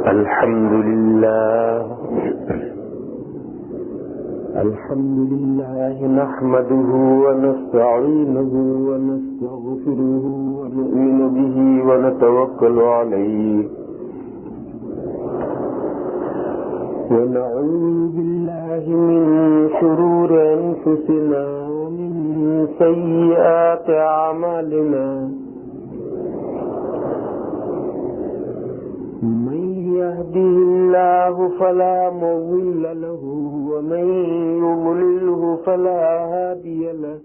الحمد لله نحمده ونستعينه ونستغفره ونؤمن به ونتوكل عليه ونعوذ بالله من شرور أنفسنا ومن سيئات أعمالنا من يهده الله فلا مضل له ومن يضلله فلا هادي له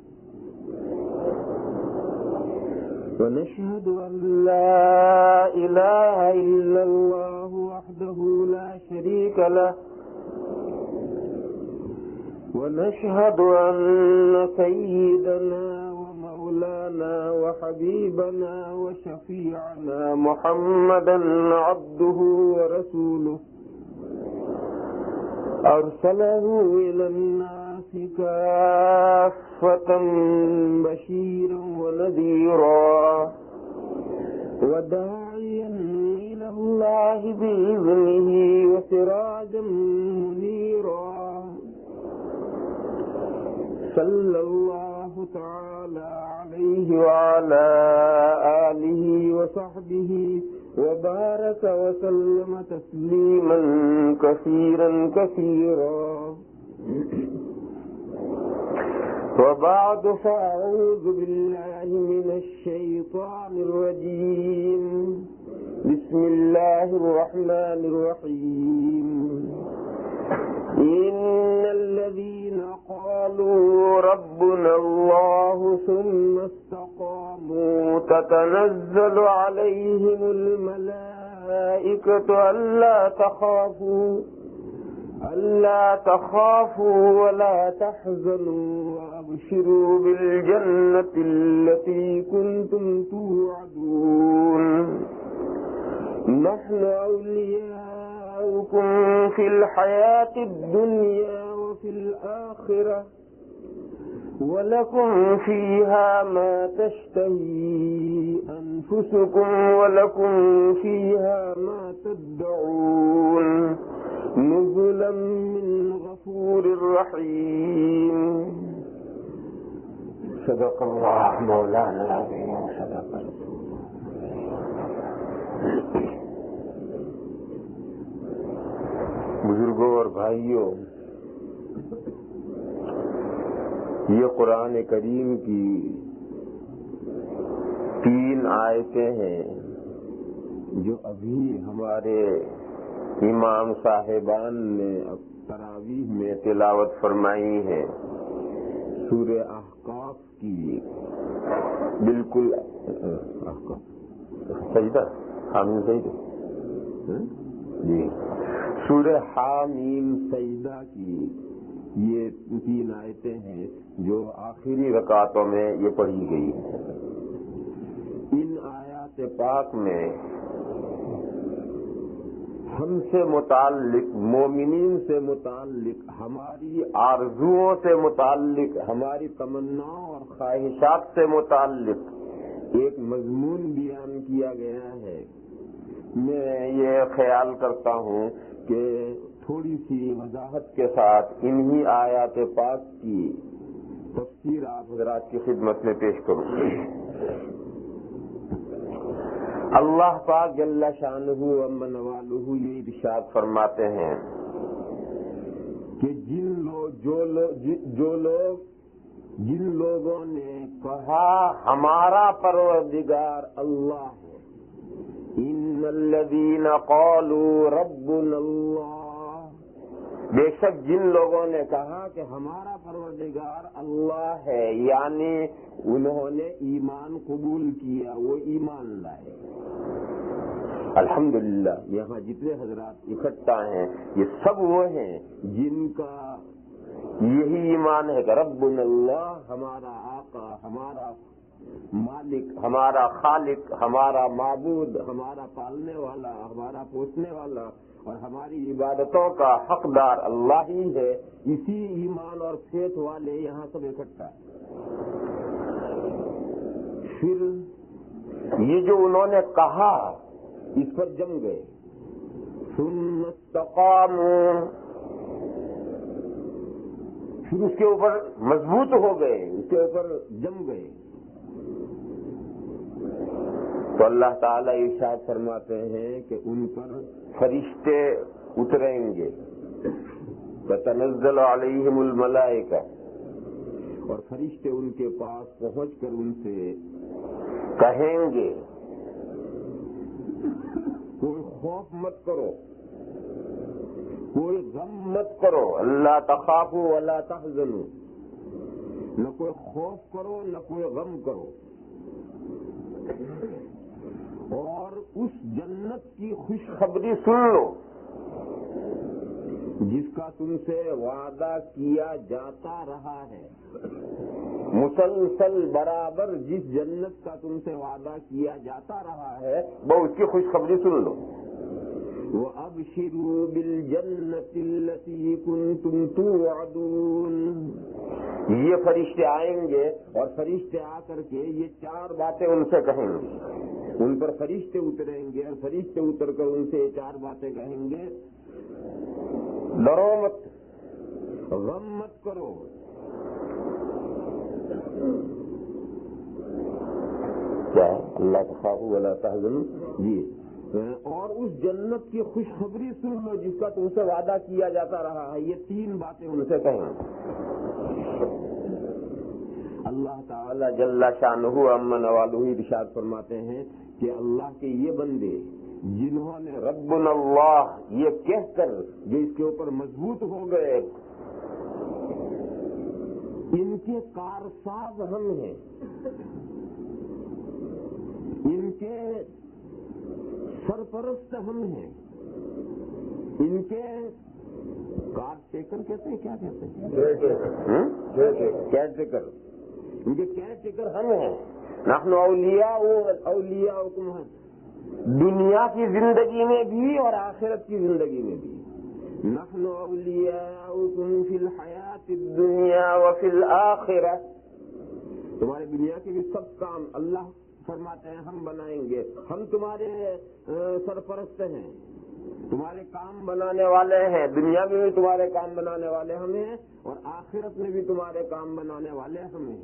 ونشهد أن لا إله إلا الله وحده لا شريك له ونشهد أن سيدنا ومولانا وحبيبنا وشفيعنا محمدا عبده ورسوله أرسله إلى الناس كافة بشيرا ونذيرا وداعيا إلى الله بإذنه وسراجا منيرا صلى الله تعالى عليه وعلى آله وصحبه وبارك وسلم تسليما كثيرا كثيرا وبعد فأعوذ بالله من الشيطان الرجيم بسم الله الرحمن الرحيم إن الذين قالوا ربنا الله ثم استقاموا تتنزل عليهم الملائكة ألا تخافوا ولا تحزنوا وأبشروا بالجنة التي كنتم توعدون نحن أولياؤكم في الحياة الدنيا وفي الآخرة ولكم فيها ما تشتهي أنفسكم ولكم فيها ما تدعون نزلا من غفور رحيم صدق الله مولانا العظيم صدق بزرگوں اور بھائیوں، یہ قرآن کریم کی 3 آیتیں ہیں جو ابھی ہمارے امام صاحبان نے تراویح میں تلاوت فرمائی ہیں، سورہ احقاف کی بالکل سجدہ حامیم سجدہ جی سورہ حامیم سجدہ کی یہ 3 آیتیں ہیں جو آخری رکعتوں میں یہ پڑھی گئی ہیں۔ ان آیات پاک میں ہم سے متعلق، مومنین سے متعلق، ہماری آرزوؤں سے متعلق، ہماری تمناؤں اور خواہشات سے متعلق ایک مضمون بیان کیا گیا ہے۔ میں یہ خیال کرتا ہوں کہ تھوڑی سی وضاحت کے ساتھ انہی آیات پاک کی تفسیر آپ حضرات کی خدمت میں پیش کروں۔ اللہ پاک جل شانہ و نوالہ یہ ارشاد فرماتے ہیں کہ جن لوگوں نے کہا ہمارا پروردگار اللہ ہے، ان الذین قالوا ربنا اللہ، بے شک جن لوگوں نے کہا کہ ہمارا پروردگار اللہ ہے، یعنی انہوں نے ایمان قبول کیا، وہ ایمان لائے۔ الحمدللہ یہاں جتنے حضرات اکٹھا ہیں یہ سب وہ ہیں جن کا یہی ایمان ہے کہ ربنا اللہ، ہمارا آقا، ہمارا مالک، ہمارا خالق، ہمارا معبود، ہمارا پالنے والا، ہمارا پوسنے والا اور ہماری عبادتوں کا حقدار اللہ ہی ہے۔ اسی ایمان اور فیت والے یہاں سب اکٹھا ہیں۔ پھر یہ جو انہوں نے کہا اس پر جم گئے، ثم استقاموا، پھر اس کے اوپر مضبوط ہو گئے، اس کے اوپر جم گئے، تو اللہ تعالیٰ ارشاد فرماتے ہیں کہ ان پر فرشتے اتریں گے، تتنزل علیہم الملائکہ، اور فرشتے ان کے پاس پہنچ کر ان سے کہیں گے کوئی خوف مت کرو، کوئی غم مت کرو، اللہ تخافوا ولا تحزنوا، نہ کوئی خوف کرو نہ کوئی غم کرو، اور اس جنت کی خوشخبری سن لو جس کا تم سے وعدہ کیا جاتا رہا ہے، مسلسل برابر جس جنت کا تم سے وعدہ کیا جاتا رہا ہے وہ اس کی خوشخبری سن لو۔ وَأَبْشِرُوا بِالْجَنَّةِ الَّتِي كُنْتُمْ تُوعَدُونَ، یہ فرشتے آئیں گے اور فرشتے آ کر کے یہ 4 باتیں ان سے کہیں گے، ان پر فرشتے اتریں گے اور فرشتے اتر کر ان سے یہ 4 باتیں کہیں گے، ڈرو مت، غم مت کرو، کیا اللہ تخافوا ولا تحزنوا، جی، اور اس جنت کی خوشخبری سن لو جس کا تم سے وعدہ کیا جاتا رہا ہے، یہ 3 باتیں ان سے کہیں۔ اللہ تعالی جل شانہ عما نوالہ ارشاد فرماتے ہیں کہ اللہ کے یہ بندے جنہوں نے ربنا اللہ یہ کہہ کر جو اس کے اوپر مضبوط ہو گئے، ان کے کارساز ہم ہیں، ان کے سرپرست ہم ہیں، ان کے کار ٹیکر کہتے ہیں، کیا کہتے ہیں، کیئر ٹیکر، ان کے کیئر ٹیکر ہم ہیں۔ نحن اولیاؤکم، دنیا کی زندگی میں بھی اور آخرت کی زندگی میں بھی، نحن اولیاؤکم فی الحیات الدنیا وفی الآخرہ، تمہارے دنیا کے بھی سب کام اللہ فرماتے ہیں ہم بنائیں گے، ہم تمہارے سرپرست ہیں، تمہارے کام بنانے والے ہیں، دنیا میں بھی تمہارے کام بنانے والے ہم ہیں اور آخرت میں بھی تمہارے کام بنانے والے ہم ہیں۔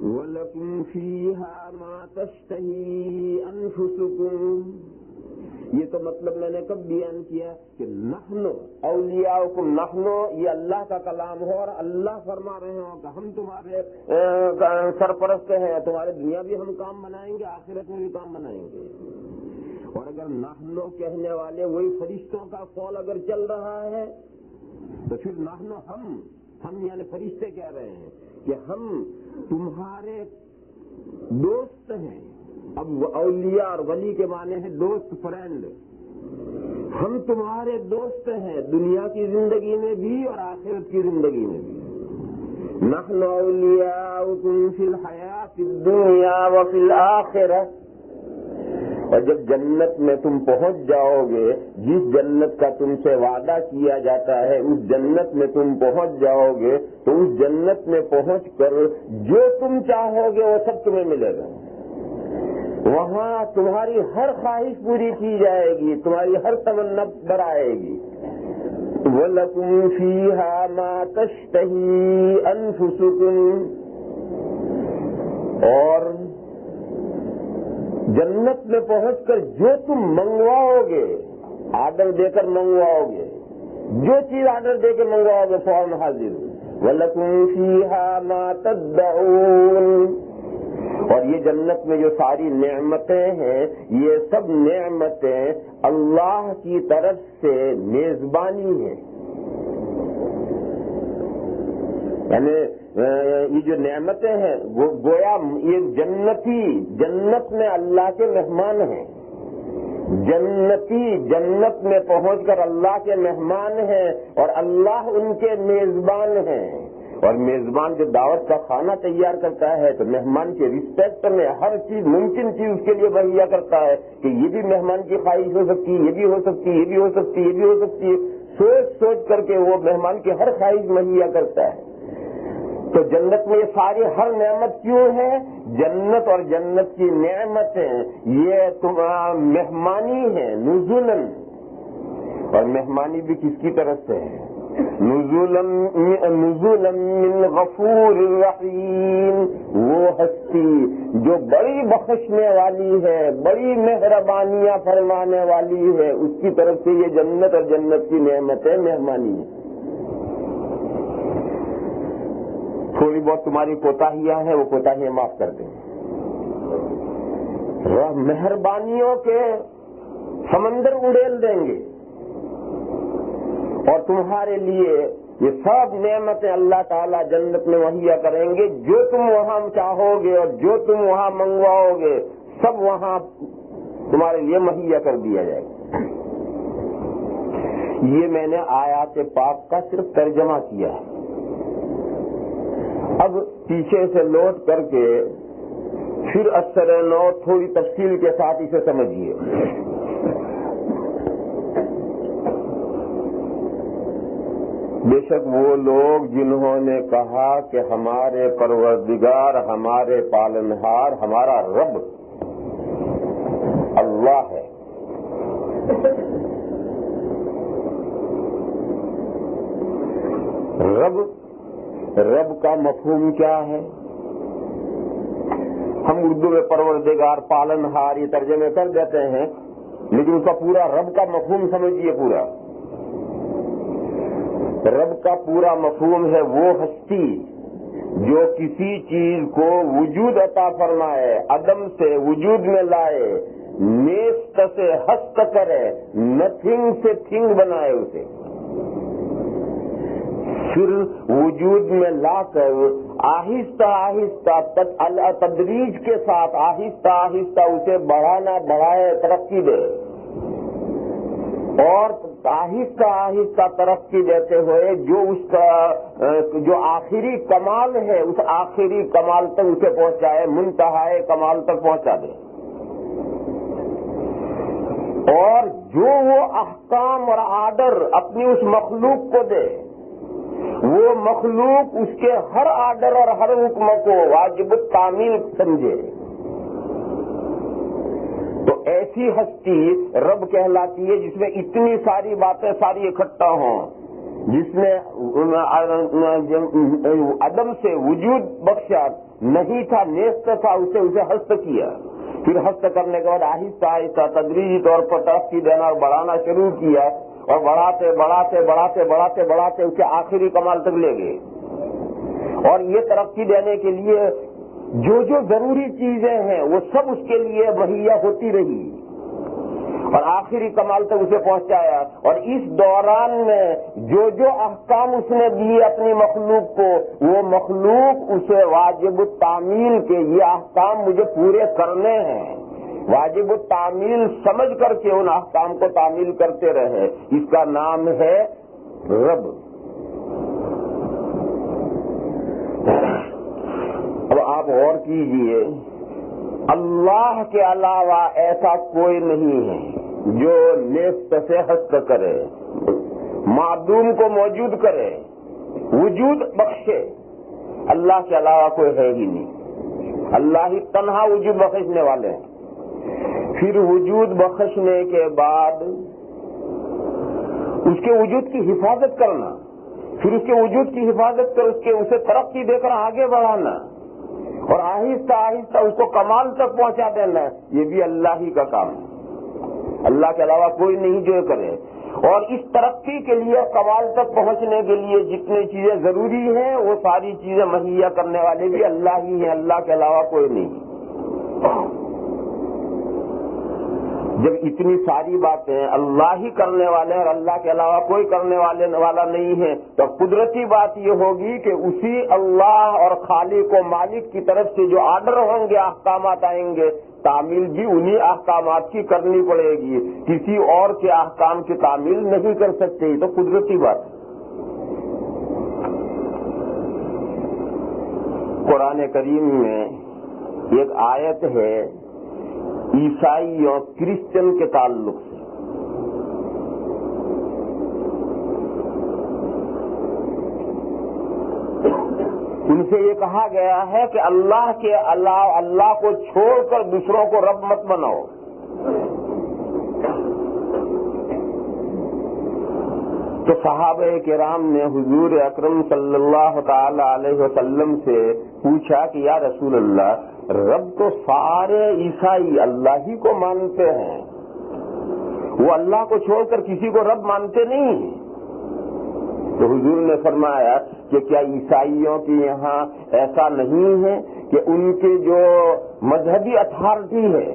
وَلَكُمْ فِيهَا مَا تَشْتَهِي أَنفُسُكُمْ، یہ تو مطلب میں نے کب بیان کیا کہ نحن اولیاؤکم، نحن یہ اللہ کا کلام ہو اور اللہ فرما رہے ہوں کہ ہم تمہارے سرپرست ہیں، تمہارے دنیا بھی ہم کام بنائیں گے، آخرت میں بھی کام بنائیں گے۔ اور اگر نحن کہنے والے وہی فرشتوں کا قول اگر چل رہا ہے تو پھر نحن ہم یعنی فرشتے کہہ رہے ہیں کہ ہم تمہارے دوست ہیں۔ اب اولیاء اور ولی کے معنی ہے دوست، فرینڈ، ہم تمہارے دوست ہیں دنیا کی زندگی میں بھی اور آخرت کی زندگی میں بھی۔ نحن اولیاؤکم فی الحیات الدنیا وفی الآخرہ، اور جب جنت میں تم پہنچ جاؤ گے، جس جنت کا تم سے وعدہ کیا جاتا ہے اس جنت میں تم پہنچ جاؤ گے تو اس جنت میں پہنچ کر جو تم چاہو گے وہ سب تمہیں ملے گا، وہاں تمہاری ہر خواہش پوری کی جائے گی، تمہاری ہر تمنا برآئے گی۔ وَلَكُمْ فِيهَا مَا تَشْتَهِي أَنفُسُكُمْ، اور جنت میں پہنچ کر جو تم منگواؤ گے، آرڈر دے کر منگواؤ گے، جو چیز آرڈر دے کے منگواؤ گے فوراً حاضر۔ وَلَكُمْ فِيهَا مَا تَدَّعُونَ، اور یہ جنت میں جو ساری نعمتیں ہیں یہ سب نعمتیں اللہ کی طرف سے میزبانی ہیں، یعنی یہ جو نعمتیں ہیں گویا یہ جنتی جنت میں اللہ کے مہمان ہیں، جنتی جنت میں پہنچ کر اللہ کے مہمان ہیں اور اللہ ان کے میزبان ہیں۔ اور میزبان جو دعوت کا کھانا تیار کرتا ہے تو مہمان کے رسپیکٹ میں ہر چیز ممکن چیز اس کے لیے مہیا کرتا ہے کہ یہ بھی مہمان کی خواہش ہو سکتی ہے، یہ بھی ہو سکتی ہے، یہ بھی ہو سکتی ہے، یہ بھی ہو سکتی ہے، سوچ سوچ کر کے وہ مہمان کی ہر خواہش مہیا کرتا ہے۔ تو جنت میں یہ ساری ہر نعمت کیوں ہے؟ جنت اور جنت کی نعمتیں یہ مہمانی ہے، نزولاً، اور مہمانی بھی کس کی طرف سے ہے؟ نزولاً من غفور الرحیم، وہ ہستی جو بڑی بخشنے والی ہے، بڑی مہربانیاں فرمانے والی ہے، اس کی طرف سے یہ جنت اور جنت کی نعمتیں مہمانی ہیں۔ تھوڑی بہت تمہاری کوتاہیاں ہیں، وہ کوتاہیاں معاف کر دیں، مہربانیوں کے سمندر اڑیل دیں گے، اور تمہارے لیے یہ سب نعمتیں اللہ تعالیٰ جنت میں مہیا کریں گے، جو تم وہاں چاہو گے اور جو تم وہاں منگواؤ گے سب وہاں تمہارے لیے مہیا کر دیا جائے گا۔ یہ میں نے آیات پاک کا صرف ترجمہ کیا ہے۔ اب پیچھے سے لوٹ کر کے پھر اثر نو تھوڑی تفصیل کے ساتھ اسے سمجھیے۔ بے شک وہ لوگ جنہوں نے کہا کہ ہمارے پروردگار، ہمارے پالنہار، ہمارا رب اللہ ہے، رب کا مفہوم کیا ہے؟ ہم اردو میں پروردگار، پالنہار یہ ترجمے کر دیتے ہیں، لیکن اس کا پورا رب کا مفہوم سمجھیے۔ پورا رب کا پورا مفہوم ہے وہ ہستی جو کسی چیز کو وجود عطا فرمائے، عدم سے وجود میں لائے، نیست سے ہست کرے، نتھنگ سے تھنگ بنائے اسے، پھر وجود میں لا کر آہستہ آہستہ تدریج کے ساتھ آہستہ آہستہ اسے بڑھائے، ترقی دے، اور آہستہ آہستہ ترقی دیتے ہوئے جو اس کا جو آخری کمال ہے اس آخری کمال تک اسے پہنچائے، منتہائے کمال تک پہنچا دے، اور جو وہ احکام اور آرڈر اپنی اس مخلوق کو دے، وہ مخلوق اس کے ہر آرڈر اور ہر حکم کو واجب التعمیل سمجھے، تو ایسی ہستی رب کہلاتی ہے جس میں اتنی ساری باتیں ساری اکٹھا ہوں، جس نے عدم سے وجود بخشا، نہیں تھا، نیست تھا، اسے ہست کیا، پھر ہست کرنے کے بعد آہستہ آہستہ تدریجی طور پر ترقی دینا اور بڑھانا شروع کیا، اور بڑھاتے بڑھاتے بڑھاتے بڑھاتے بڑھاتے اسے آخری کمال تک لے گئے۔ اور یہ ترقی دینے کے لیے جو جو ضروری چیزیں ہیں وہ سب اس کے لیے مہیا ہوتی رہی، اور آخری کمال تک اسے پہنچایا، اور اس دوران میں جو جو احکام اس نے دیے اپنی مخلوق کو، وہ مخلوق اسے واجب التعمیل کے یہ احکام مجھے پورے کرنے ہیں، واجب التعمیل سمجھ کر کے ان احکام کو تعمیل کرتے رہے، اس کا نام ہے رب۔ اب آپ غور کیجئے، اللہ کے علاوہ ایسا کوئی نہیں ہے جو نیست سے ہست کرے، معدوم کو موجود کرے، وجود بخشے، اللہ کے علاوہ کوئی ہے ہی نہیں، اللہ ہی تنہا وجود بخشنے والے ہیں۔ پھر وجود بخشنے کے بعد اس کے وجود کی حفاظت کرنا، پھر اس کے وجود کی حفاظت کر اسے ترقی دے کر آگے بڑھانا، اور آہستہ آہستہ اس کو کمال تک پہنچا دینا، یہ بھی اللہ ہی کا کام ہے، اللہ کے علاوہ کوئی نہیں جو کرے۔ اور اس ترقی کے لیے، کمال تک پہنچنے کے لیے جتنی چیزیں ضروری ہیں وہ ساری چیزیں مہیا کرنے والے بھی اللہ ہی ہیں، اللہ کے علاوہ کوئی نہیں۔ جب اتنی ساری باتیں اللہ ہی کرنے والے ہیں اور اللہ کے علاوہ کوئی کرنے والا نہیں ہے، تو قدرتی بات یہ ہوگی کہ اسی اللہ اور خالق و مالک کی طرف سے جو آرڈر ہوں گے، احکامات آئیں گے، تعمیل بھی انہی احکامات کی کرنی پڑے گی، کسی اور کے احکام کی تعمیل نہیں کر سکتے، یہ تو قدرتی بات ہے۔ قرآن کریم میں ایک آیت ہے عیسائی اور کرسچن کے تعلق سے، ان سے یہ کہا گیا ہے کہ اللہ کے علاوہ اللہ کو چھوڑ کر دوسروں کو رب مت بناؤ. تو صحابہ کرام نے حضور اکرم صلی اللہ تعالی علیہ وسلم سے پوچھا کہ یا رسول اللہ، رب تو سارے عیسائی اللہ ہی کو مانتے ہیں، وہ اللہ کو چھوڑ کر کسی کو رب مانتے نہیں. تو حضور نے فرمایا کہ کیا عیسائیوں کے یہاں ایسا نہیں ہے کہ ان کے جو مذہبی اتھارٹی ہے،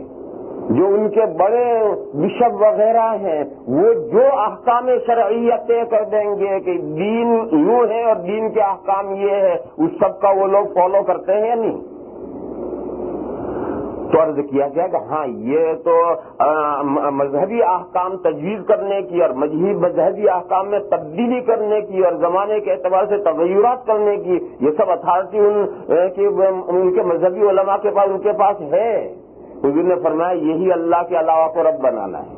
جو ان کے بڑے بشپ وغیرہ ہیں، وہ جو احکام شرعیہ طے کر دیں گے کہ دین یوں ہے اور دین کے احکام یہ ہے، اس سب کا وہ لوگ فالو کرتے ہیں یا نہیں؟ تو عرض کیا گیا کہ ہاں، یہ تو مذہبی احکام تجویز کرنے کی اور مذہبی احکام میں تبدیلی کرنے کی اور زمانے کے اعتبار سے تغیرات کرنے کی یہ سب اتھارٹی ان کے مذہبی علماء کے پاس، ان کے پاس ہے. حضور نے فرمایا یہی اللہ کے علاوہ کو رب بنانا ہے،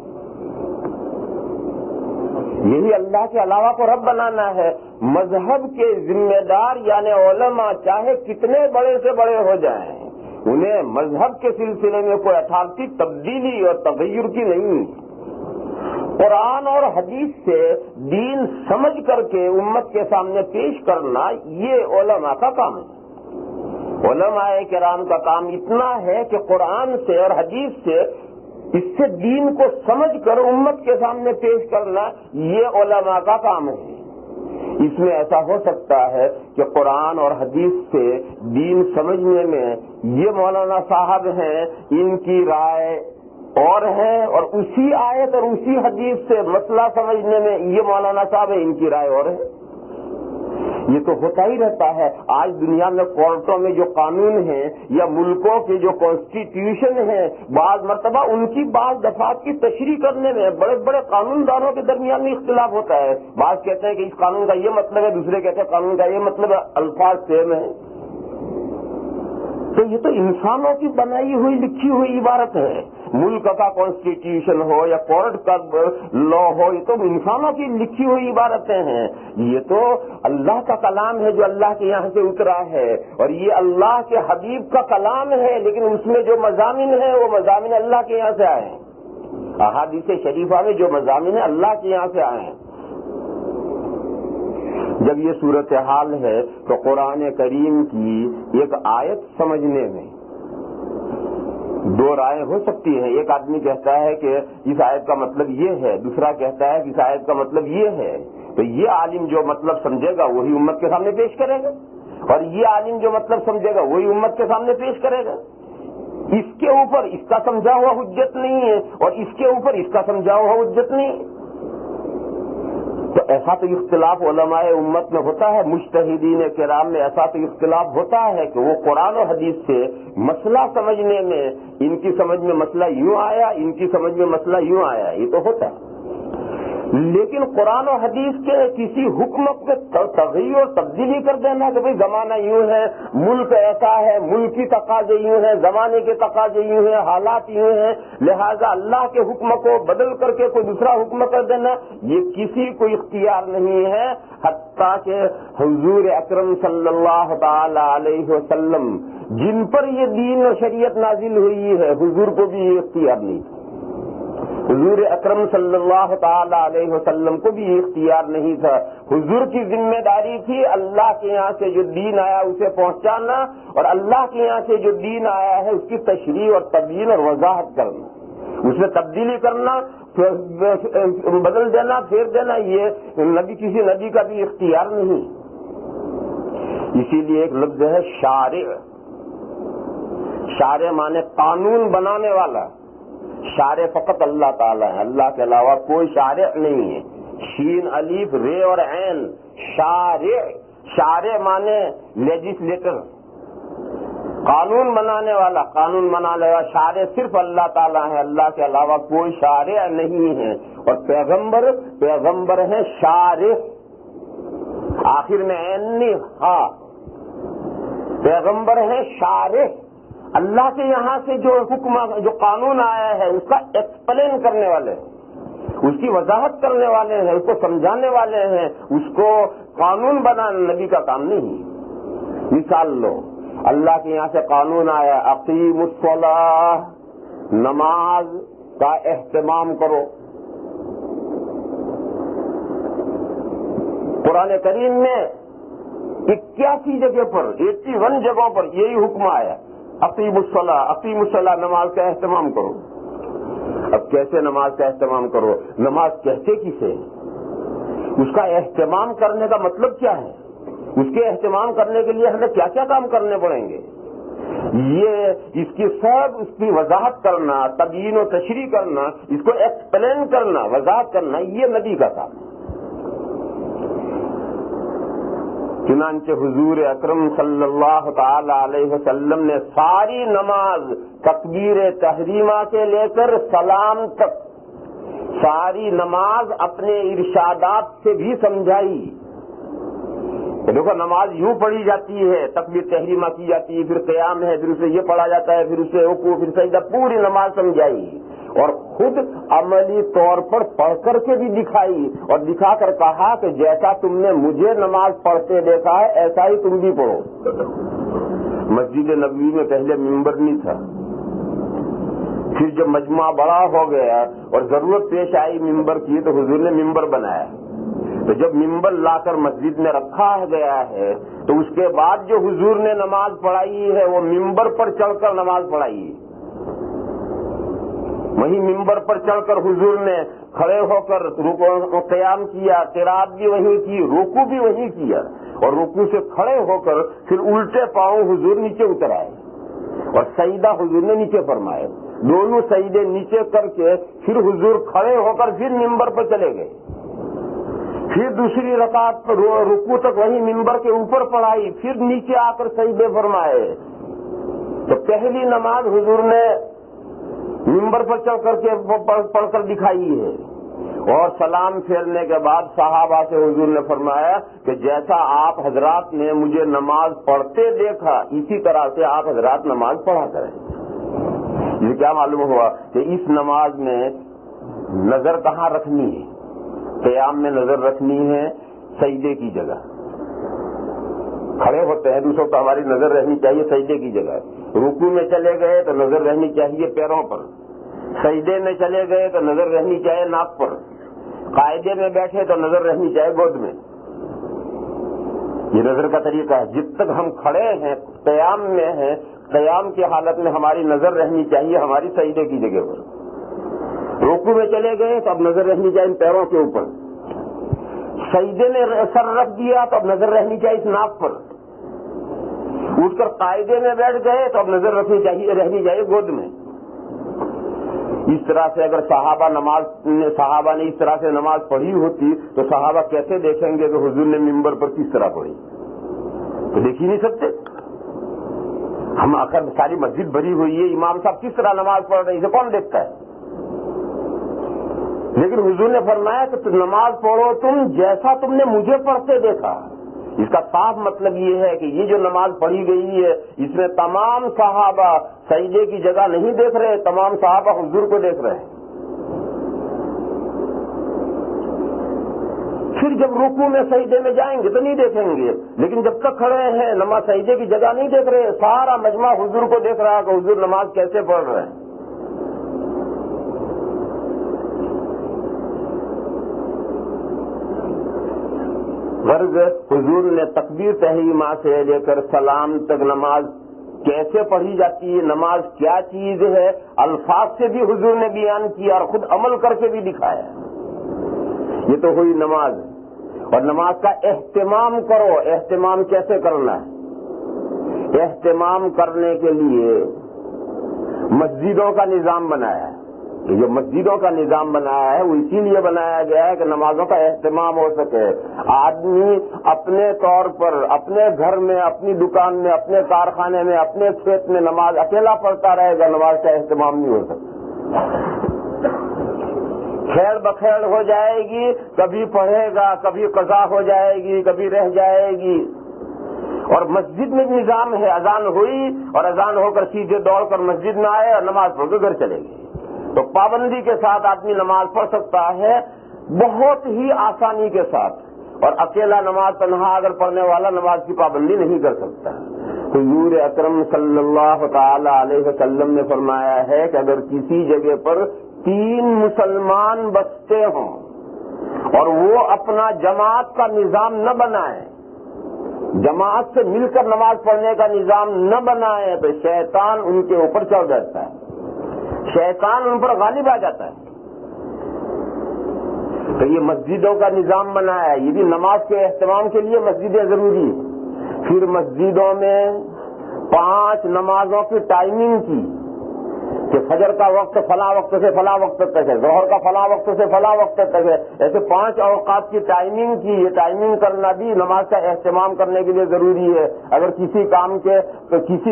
یہی اللہ کے علاوہ کو رب بنانا ہے. مذہب کے ذمہ دار یعنی علماء چاہے کتنے بڑے سے بڑے ہو جائیں، انہیں مذہب کے سلسلے میں کوئی اتھارٹی تبدیلی اور تغیر کی نہیں. قرآن اور حدیث سے دین سمجھ کر کے امت کے سامنے پیش کرنا یہ علماء کا کام ہے. علماء کرام کا کام اتنا ہے کہ قرآن سے اور حدیث سے اس سے دین کو سمجھ کر امت کے سامنے پیش کرنا یہ علماء کا کام ہے. اس میں ایسا ہو سکتا ہے کہ قرآن اور حدیث سے دین سمجھنے میں یہ مولانا صاحب ہیں، ان کی رائے اور ہے، اور اسی آیت اور اسی حدیث سے مسئلہ سمجھنے میں یہ مولانا صاحب ہیں، ان کی رائے اور ہے. یہ تو ہوتا ہی رہتا ہے. آج دنیا میں کورٹوں میں جو قانون ہیں یا ملکوں کے جو کانسٹیٹیوشن ہیں، بعض مرتبہ ان کی بعض دفعات کی تشریح کرنے میں بڑے بڑے قانون دانوں کے درمیان میں اختلاف ہوتا ہے. بعض کہتے ہیں کہ اس قانون کا یہ مطلب ہے، دوسرے کہتے ہیں قانون کا یہ مطلب ہے، الفاظ سیم ہیں. تو یہ تو انسانوں کی بنائی ہوئی لکھی ہوئی عبارت ہے. ملک کا کانسٹیٹیوشن ہو یا کورٹ کا لا ہو، یہ تو انسانوں کی لکھی ہوئی عبارتیں ہیں. یہ تو اللہ کا کلام ہے جو اللہ کے یہاں سے اترا ہے، اور یہ اللہ کے حبیب کا کلام ہے، لیکن اس میں جو مضامین ہیں وہ مضامین اللہ کے یہاں سے آئے ہیں. احادیث شریفہ میں جو مضامین ہیں اللہ کے یہاں سے آئے ہیں. جب یہ صورتحال ہے تو قرآن کریم کی ایک آیت سمجھنے میں دو رائے ہو سکتی ہیں. ایک آدمی کہتا ہے کہ اس آیت کا مطلب یہ ہے، دوسرا کہتا ہے کہ اس آیت کا مطلب یہ ہے. تو یہ عالم جو مطلب سمجھے گا وہی امت کے سامنے پیش کرے گا، اور یہ عالم جو مطلب سمجھے گا وہی امت کے سامنے پیش کرے گا. اس کے اوپر اس کا سمجھا ہوا حجت نہیں ہے، اور اس کے اوپر اس کا سمجھا ہوا حجت نہیں ہے. تو ایسا تو اختلاف علماء امت میں ہوتا ہے، مجتہدین کرام میں ایسا تو اختلاف ہوتا ہے کہ وہ قرآن و حدیث سے مسئلہ سمجھنے میں ان کی سمجھ میں مسئلہ یوں آیا، ان کی سمجھ میں مسئلہ یوں آیا، یہ تو ہوتا ہے. لیکن قرآن و حدیث کے کسی حکم کے تغیر اور تبدیلی کر دینا کہ بھئی زمانہ یوں ہے، ملک ایسا ہے، ملک کی تقاضے یوں ہیں، زمانے کے تقاضے یوں ہیں، حالات یوں ہیں، لہذا اللہ کے حکم کو بدل کر کے کوئی دوسرا حکم کر دینا، یہ کسی کو اختیار نہیں ہے. حتیٰ کہ حضور اکرم صلی اللہ تعالی علیہ وسلم جن پر یہ دین و شریعت نازل ہوئی ہے، حضور کو بھی یہ اختیار نہیں تھا. حضور اکرم صلی اللہ تعالی علیہ وسلم کو بھی اختیار نہیں تھا. حضور کی ذمہ داری تھی اللہ کے یہاں سے جو دین آیا اسے پہنچانا، اور اللہ کے یہاں سے جو دین آیا ہے اس کی تشریح اور تبیین اور وضاحت کرنا، اس میں تبدیلی کرنا، بدل دینا، پھیر دینا، یہ نبی کسی نبی کا بھی اختیار نہیں. اسی لیے ایک لفظ ہے شارع. شارع مانے قانون بنانے والا. شارع فقط اللہ تعالیٰ ہے، اللہ کے علاوہ کوئی شارع نہیں ہے. شین الف رے اور عین شارع. شارع مانے لیجسلیٹر، قانون بنانے والا، قانون بنانے والا. شارع صرف اللہ تعالیٰ ہے، اللہ کے علاوہ کوئی شارع نہیں ہے. اور پیغمبر ہیں شارع، آخر میں عین نہیں ہاں. پیغمبر ہیں شارع، اللہ کے یہاں سے جو حکم جو قانون آیا ہے اس کا ایکسپلین کرنے والے، اس کی وضاحت کرنے والے ہیں، اس کو سمجھانے والے ہیں. اس کو قانون بنانا نبی کا کام نہیں. مثال لو، اللہ کے یہاں سے قانون آیا اقیموا الصلاۃ، نماز کا اہتمام کرو۔ قرآن کریم میں 81 جگہ پر 81 جگہوں پر یہی حکم آیا اقیموا الصلاۃ، اقیموا الصلاۃ، نماز کا اہتمام کرو۔ اب کیسے نماز کا اہتمام کرو؟ نماز کیسے کسے؟ اس کا اہتمام کرنے کا مطلب کیا ہے؟ اس کے اہتمام کرنے کے لیے ہمیں کیا کیا کام کرنے پڑیں گے؟ یہ اس کی وضاحت کرنا، تبیین و تشریح کرنا، اس کو ایکسپلین کرنا، وضاحت کرنا، یہ نبی کا کام ہے۔ چنانچہ حضور اکرم صلی اللہ تعالی علیہ وسلم نے ساری نماز تکبیر تحریمہ سے لے کر سلام تک ساری نماز اپنے ارشادات سے بھی سمجھائی۔ دیکھو نماز یوں پڑھی جاتی ہے، تکبیر تحریمہ کی جاتی ہے، پھر قیام ہے، پھر اسے یہ پڑھا جاتا ہے، پھر اسے رکوع، پھر سجدہ، پوری نماز سمجھائی اور خود عملی طور پر پڑھ کر کے بھی دکھائی اور دکھا کر کہا کہ جیسا تم نے مجھے نماز پڑھتے دیکھا ہے ایسا ہی تم بھی پڑھو۔ مسجد نبوی میں پہلے ممبر نہیں تھا، پھر جب مجمع بڑا ہو گیا اور ضرورت پیش آئی ممبر کی تو حضور نے ممبر بنایا۔ تو جب ممبر لا کر مسجد میں رکھا گیا ہے تو اس کے بعد جو حضور نے نماز پڑھائی ہے وہ ممبر پر چڑھ کر نماز پڑھائی ہے۔ وہیں ممبر پر چڑھ کر حضور نے کھڑے ہو کر قیام کیا، قرات بھی وہیں کی، رکوع بھی وہیں کیا اور رکوع سے کھڑے ہو کر پھر الٹے پاؤں حضور نیچے اتر آئے اور سجدہ حضور نے نیچے فرمائے۔ دونوں سجدے نیچے کر کے پھر حضور کھڑے ہو کر پھر ممبر پر چلے گئے، پھر دوسری رکعت رکوع تک وہی ممبر کے اوپر پڑھائی، پھر نیچے آ کر سجدے فرمائے۔ تو پہلی نماز حضور نے ممبر پر چڑھ کر کے پڑھ کر دکھائی ہے اور سلام پھیرنے کے بعد صحابہ سے حضور نے فرمایا کہ جیسا آپ حضرات نے مجھے نماز پڑھتے دیکھا اسی طرح سے آپ حضرات نماز پڑھا کریں۔ یہ کیا معلوم ہوا کہ اس نماز میں نظر کہاں رکھنی ہے؟ قیام میں نظر رکھنی ہے سجدے کی جگہ، کھڑے ہوتے ہیں دوسروں کو ہماری نظر رہنی چاہیے سجدے کی جگہ، رکوع میں چلے گئے تو نظر رہنی چاہیے پیروں پر، سجدے میں چلے گئے تو نظر رہنی چاہیے ناک پر، قاعدے میں بیٹھے تو نظر رہنی چاہیے گود میں۔ یہ نظر کا طریقہ ہے۔ جب تک ہم کھڑے ہیں قیام میں ہیں، قیام کی حالت میں ہماری نظر رہنی چاہیے ہماری سجدے کی جگہ پر۔ رکوع میں چلے گئے تو اب نظر رہنی چاہیے ان پیروں کے اوپر، سجدے میں سر رکھ دیا تو اب نظر رہنی چاہیے اس ناک پر، اٹھ کر قاعدے میں بیٹھ گئے تو اب نظر رہنی چاہیے گود میں۔ اس طرح سے اگر صحابہ نے اس طرح سے نماز پڑھی ہوتی تو صحابہ کیسے دیکھیں گے کہ حضور نے ممبر پر کس طرح پڑھی؟ تو دیکھ ہی نہیں سکتے۔ ہم اگر ساری مسجد بھری ہوئی ہے، امام صاحب کس طرح نماز پڑھ رہے ہیں اسے کون دیکھتا ہے؟ لیکن حضور نے فرمایا کہ نماز پڑھو تم جیسا تم نے مجھے پڑھتے دیکھا۔ اس کا صاف مطلب یہ ہے کہ یہ جو نماز پڑھی گئی ہے اس میں تمام صحابہ سجدے کی جگہ نہیں دیکھ رہے، تمام صحابہ حضور کو دیکھ رہے ہیں۔ پھر جب رکوع میں سجدے میں جائیں گے تو نہیں دیکھیں گے، لیکن جب تک کھڑے ہیں نماز سجدے کی جگہ نہیں دیکھ رہے، سارا مجمع حضور کو دیکھ رہا ہے کہ حضور نماز کیسے پڑھ رہے ہیں۔ غرض حضور نے تکبیر تحریمہ سے لے کر سلام تک نماز کیسے پڑھی جاتی ہے، نماز کیا چیز ہے، الفاظ سے بھی حضور نے بیان کیا اور خود عمل کر کے بھی دکھایا۔ یہ تو ہوئی نماز، اور نماز کا اہتمام کرو۔ اہتمام کیسے کرنا ہے؟ اہتمام کرنے کے لیے مسجدوں کا نظام بنایا ہے۔ جو مسجدوں کا نظام بنایا ہے وہ اسی لیے بنایا گیا ہے کہ نمازوں کا اہتمام ہو سکے۔ آدمی اپنے طور پر اپنے گھر میں، اپنی دکان میں، اپنے کارخانے میں، اپنے کھیت میں نماز اکیلا پڑھتا رہے گا، نماز کا اہتمام نہیں ہو سکتا۔ کھیل بکھیل ہو جائے گی، کبھی پڑھے گا، کبھی قضا ہو جائے گی، کبھی رہ جائے گی۔ اور مسجد میں نظام ہے، اذان ہوئی اور اذان ہو کر سیدھے دوڑ کر مسجد میں آئے اور نماز پڑھ کے گھر چلے گئے۔ تو پابندی کے ساتھ آدمی نماز پڑھ سکتا ہے، بہت ہی آسانی کے ساتھ، اور اکیلا نماز تنہا اگر پڑھنے والا نماز کی پابندی نہیں کر سکتا. حضور اکرم صلی اللہ تعالی علیہ وسلم نے فرمایا ہے کہ اگر کسی جگہ پر 3 مسلمان بستے ہوں اور وہ اپنا جماعت کا نظام نہ بنائیں، جماعت سے مل کر نماز پڑھنے کا نظام نہ بنائیں، تو شیطان ان کے اوپر چڑھ جاتا ہے، شیطان ان پر غالب آ جاتا ہے. تو یہ مسجدوں کا نظام بنایا ہے، یہ بھی نماز کے اہتمام کے لیے مسجدیں ضروری ہیں. پھر مسجدوں میں 5 نمازوں کی ٹائمنگ کی کہ فجر کا وقت فلاں وقت سے فلاں وقت تک ہے، ظہر کا فلاں وقت سے فلاں وقت تک ہے، ایسے 5 اوقات کی ٹائمنگ کی. یہ ٹائمنگ کرنا بھی نماز کا اہتمام کرنے کے لیے ضروری ہے. اگر کسی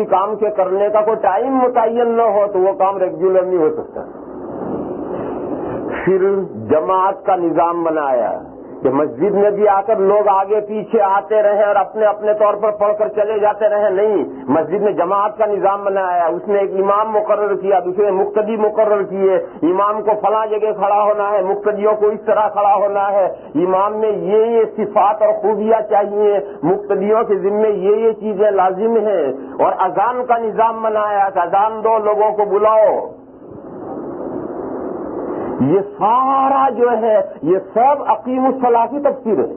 کام کے کرنے کا کوئی ٹائم متعین نہ ہو تو وہ کام ریگولر نہیں ہو سکتا. پھر جماعت کا نظام بنایا کہ مسجد میں بھی آ کر لوگ آگے پیچھے آتے رہیں اور اپنے اپنے طور پر پڑھ کر چلے جاتے رہیں. نہیں، مسجد میں جماعت کا نظام بنایا. اس نے ایک امام مقرر کیا، دوسرے مقتدی مقرر کیے. امام کو فلاں جگہ کھڑا ہونا ہے، مقتدیوں کو اس طرح کھڑا ہونا ہے. امام میں یہ صفات اور خوبیاں چاہیے، مقتدیوں کے ذمے یہ چیزیں لازم ہیں. اور اذان کا نظام بنایا کہ اذان دو، لوگوں کو بلاؤ. یہ سارا جو ہے یہ سب اقیم الصلاح کی تفسیر ہے.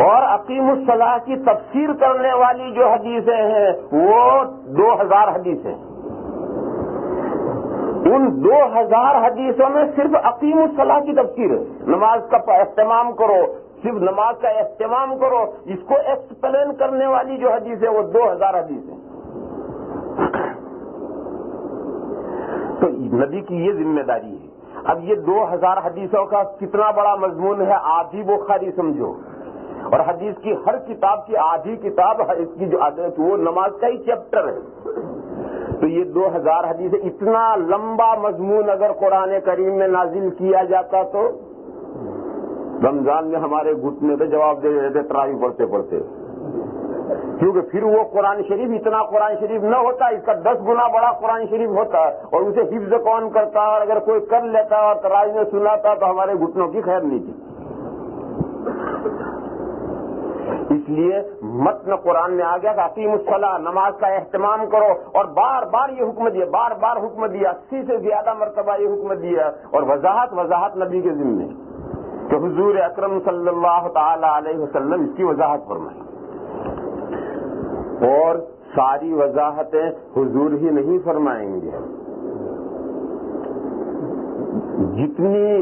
اور اقیم الصلاح کی تفسیر کرنے والی جو حدیثیں ہیں وہ 2000 حدیثیں. ان 2000 حدیثوں میں صرف اقیم الصلاح کی تفسیر ہے. نماز کا اہتمام کرو، صرف نماز کا اہتمام کرو، اس کو ایکسپلین کرنے والی جو حدیث ہے وہ 2000 حدیث ہیں. تو نبی کی یہ ذمہ داری ہے. اب یہ 2000 حدیثوں کا کتنا بڑا مضمون ہے، آدھی بخاری سمجھو، اور حدیث کی ہر کتاب کی آدھی کتاب اس کی جو وہ نماز کا ہی چیپٹر ہے. تو یہ 2000 حدیث، اتنا لمبا مضمون اگر قرآن کریم میں نازل کیا جاتا تو رمضان میں ہمارے گھٹنے پہ جواب دے دیتے تراویح پڑھتے پڑھتے. کیونکہ پھر وہ قرآن شریف اتنا قرآن شریف نہ ہوتا، اس کا 10 گنا بڑا قرآن شریف ہوتا، اور اسے حفظ کون کرتا، اور اگر کوئی کر لیتا اور تراویح میں سناتا تو ہمارے گھٹنوں کی خیر نہیں تھی. اس لیے متن قرآن میں آ گیا کہ اقیم الصلاۃ، نماز کا اہتمام کرو. اور بار بار یہ حکم دیا، بار بار حکم دیا، 80 سے زیادہ مرتبہ یہ حکم دیا. اور وضاحت نبی کے ذمے کہ حضور اکرم صلی اللہ تعالی علیہ وسلم اس کی وضاحت فرمائی. اور ساری وضاحتیں حضور ہی نہیں فرمائیں گے، جتنی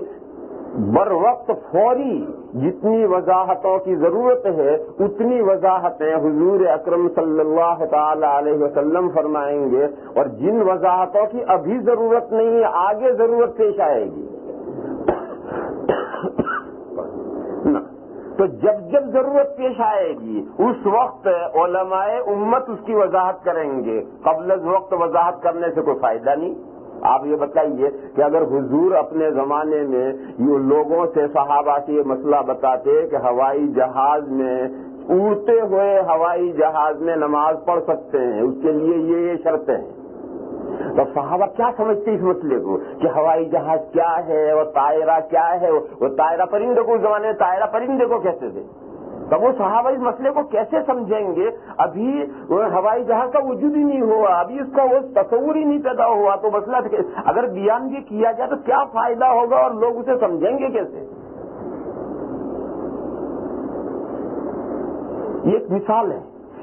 بر وقت فوری جتنی وضاحتوں کی ضرورت ہے اتنی وضاحتیں حضور اکرم صلی اللہ تعالی علیہ وسلم فرمائیں گے. اور جن وضاحتوں کی ابھی ضرورت نہیں ہے آگے ضرورت پیش آئے گی. تو جب جب ضرورت پیش آئے گی اس وقت علماء امت اس کی وضاحت کریں گے. قبل از وقت وضاحت کرنے سے کوئی فائدہ نہیں. آپ یہ بتائیے کہ اگر حضور اپنے زمانے میں یہ لوگوں سے، صحابہ سے یہ مسئلہ بتاتے کہ ہوائی جہاز میں، اڑتے ہوئے ہوائی جہاز میں نماز پڑھ سکتے ہیں، اس کے لیے یہ شرطیں ہیں، تو صحابہ کیا سمجھتے اس مسئلے کو کہ ہوائی جہاز کیا ہے اور طائرہ کیا ہے؟ وہ طائرہ پرندے کو، اس زمانے میں طائرہ پرندے کو کہتے تھے. تو وہ صحابہ اس مسئلے کو کیسے سمجھیں گے؟ ابھی ہوائی جہاز کا وجود ہی نہیں ہوا، ابھی اس کا وہ تصور ہی نہیں پیدا ہوا. تو مسئلہ اگر بیان بھی کیا جائے تو کیا فائدہ ہوگا اور لوگ اسے سمجھیں گے کیسے؟ یہ ایک مثال ہے.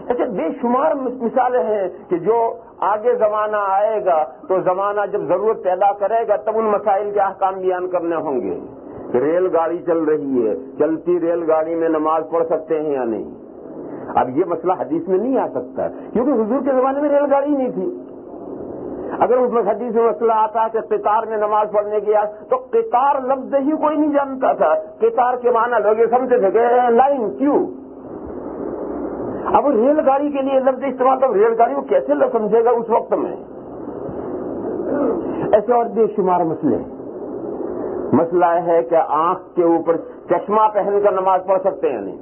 ایسے بے شمار مثالیں ہیں کہ جو آگے زمانہ آئے گا تو زمانہ جب ضرورت پیدا کرے گا تب ان مسائل کے احکام بیان کرنے ہوں گے. ریل گاڑی چل رہی ہے، چلتی ریل گاڑی میں نماز پڑھ سکتے ہیں یا نہیں؟ اب یہ مسئلہ حدیث میں نہیں آ سکتا کیونکہ حضور کے زمانے میں ریل گاڑی نہیں تھی. اگر اس میں حدیث میں مسئلہ آتا کہ قطار میں نماز پڑھنے کی تو قطار لفظ ہی کوئی نہیں جانتا تھا. قطار کے معنی لوگ سمجھتے تھے کہ لائن کیوں. اب ریل گاڑی کے لیے لفظ استعمال، تو ریل گاڑی وہ کیسے سمجھے گا اس وقت میں؟ ایسے اور بے شمار مسئلے. مسئلہ ہے کہ آنکھ کے اوپر چشمہ پہن کر نماز پڑھ سکتے ہیں نہیں.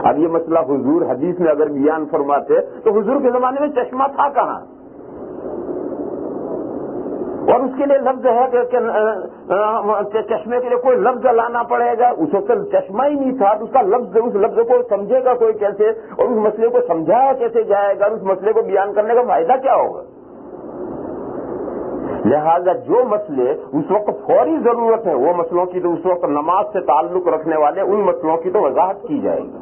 اب یہ مسئلہ حضور حدیث میں اگر بیان فرماتے تو حضور کے زمانے میں چشمہ تھا کہاں؟ اور اس کے لیے لفظ ہے کہ چشمے کے لیے کوئی لفظ لانا پڑے گا. اس وقت چشمہ ہی نہیں تھا تو اس کا لفظ، اس لفظ کو سمجھے گا کوئی کیسے، اور اس مسئلے کو سمجھایا کیسے جائے گا، اس مسئلے کو بیان کرنے کا فائدہ کیا ہوگا. لہذا جو مسئلے اس وقت فوری ضرورت ہے وہ مسئلوں کی تو اس وقت نماز سے تعلق رکھنے والے ان مسئلوں کی تو وضاحت کی جائے گی،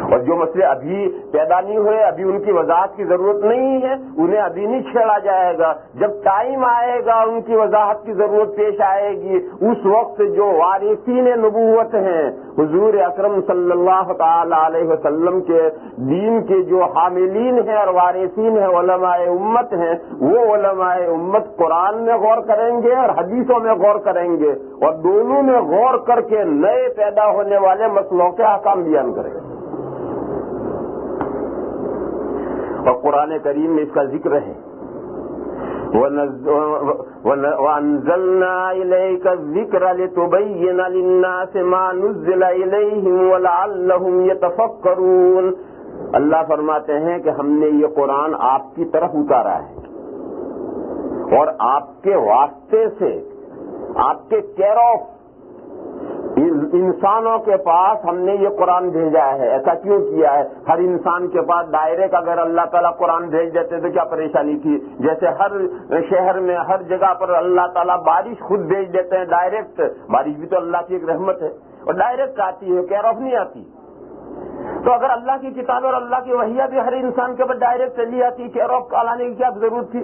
اور جو مسئلے ابھی پیدا نہیں ہوئے، ابھی ان کی وضاحت کی ضرورت نہیں ہے، انہیں ابھی نہیں چھیڑا جائے گا. جب ٹائم آئے گا ان کی وضاحت کی ضرورت پیش آئے گی، اس وقت جو وارثین نبوت ہیں، حضور اکرم صلی اللہ تعالی علیہ وسلم کے دین کے جو حاملین ہیں اور وارثین ہیں، علماء امت ہیں، وہ علماء امت قرآن میں غور کریں گے اور حدیثوں میں غور کریں گے، اور دونوں میں غور کر کے نئے پیدا ہونے والے مسئلوں کے احکام بیان کریں گے. اور قرآن کریم میں اس کا ذکر ہے، وَأَنزَلْنَا إِلَيْكَ الذِّكْرَ لِتُبَيِّنَ لِلنَّاسِ مَا نُزِّلَ إِلَيْهِمْ وَلَعَلَّهُمْ يَتَفَكَّرُونَ. اللہ فرماتے ہیں کہ ہم نے یہ قرآن آپ کی طرف اتارا ہے اور آپ کے واسطے سے، آپ کے کیئر آف انسانوں کے پاس ہم نے یہ قرآن بھیجا ہے. ایسا کیوں کیا ہے؟ ہر انسان کے پاس ڈائریکٹ اگر اللہ تعالیٰ قرآن بھیج دیتے تو کیا پریشانی تھی؟ جیسے ہر شہر میں ہر جگہ پر اللہ تعالیٰ بارش خود بھیج دیتے ہیں ڈائریکٹ. بارش بھی تو اللہ کی ایک رحمت ہے اور ڈائریکٹ آتی ہے، کیئر آف نہیں آتی. تو اگر اللہ کی کتاب اور اللہ کی وحیاں بھی ہر انسان کے پاس ڈائریکٹ چلی آتی، کیئر آف لانے کی کیا ضرورت تھی؟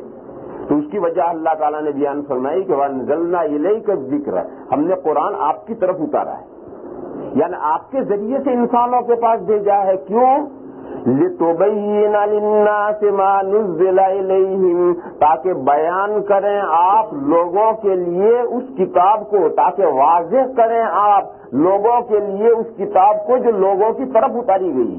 تو اس کی وجہ اللہ تعالیٰ نے بیان فرمائی کہ وَأَنزَلْنَا إِلَيْكَ الذِّكْرَ، ہم نے قرآن آپ کی طرف اتارا ہے، یعنی آپ کے ذریعے سے انسانوں کے پاس بھیجا ہے. کیوں؟ لِتُبَيِّنَ لِلنَّاسِ مَا نُزِّلَ إِلَيْهِمْ، تاکہ بیان کریں آپ لوگوں کے لیے اس کتاب کو، تاکہ واضح کریں آپ لوگوں کے لیے اس کتاب کو جو لوگوں کی طرف اتاری گئی.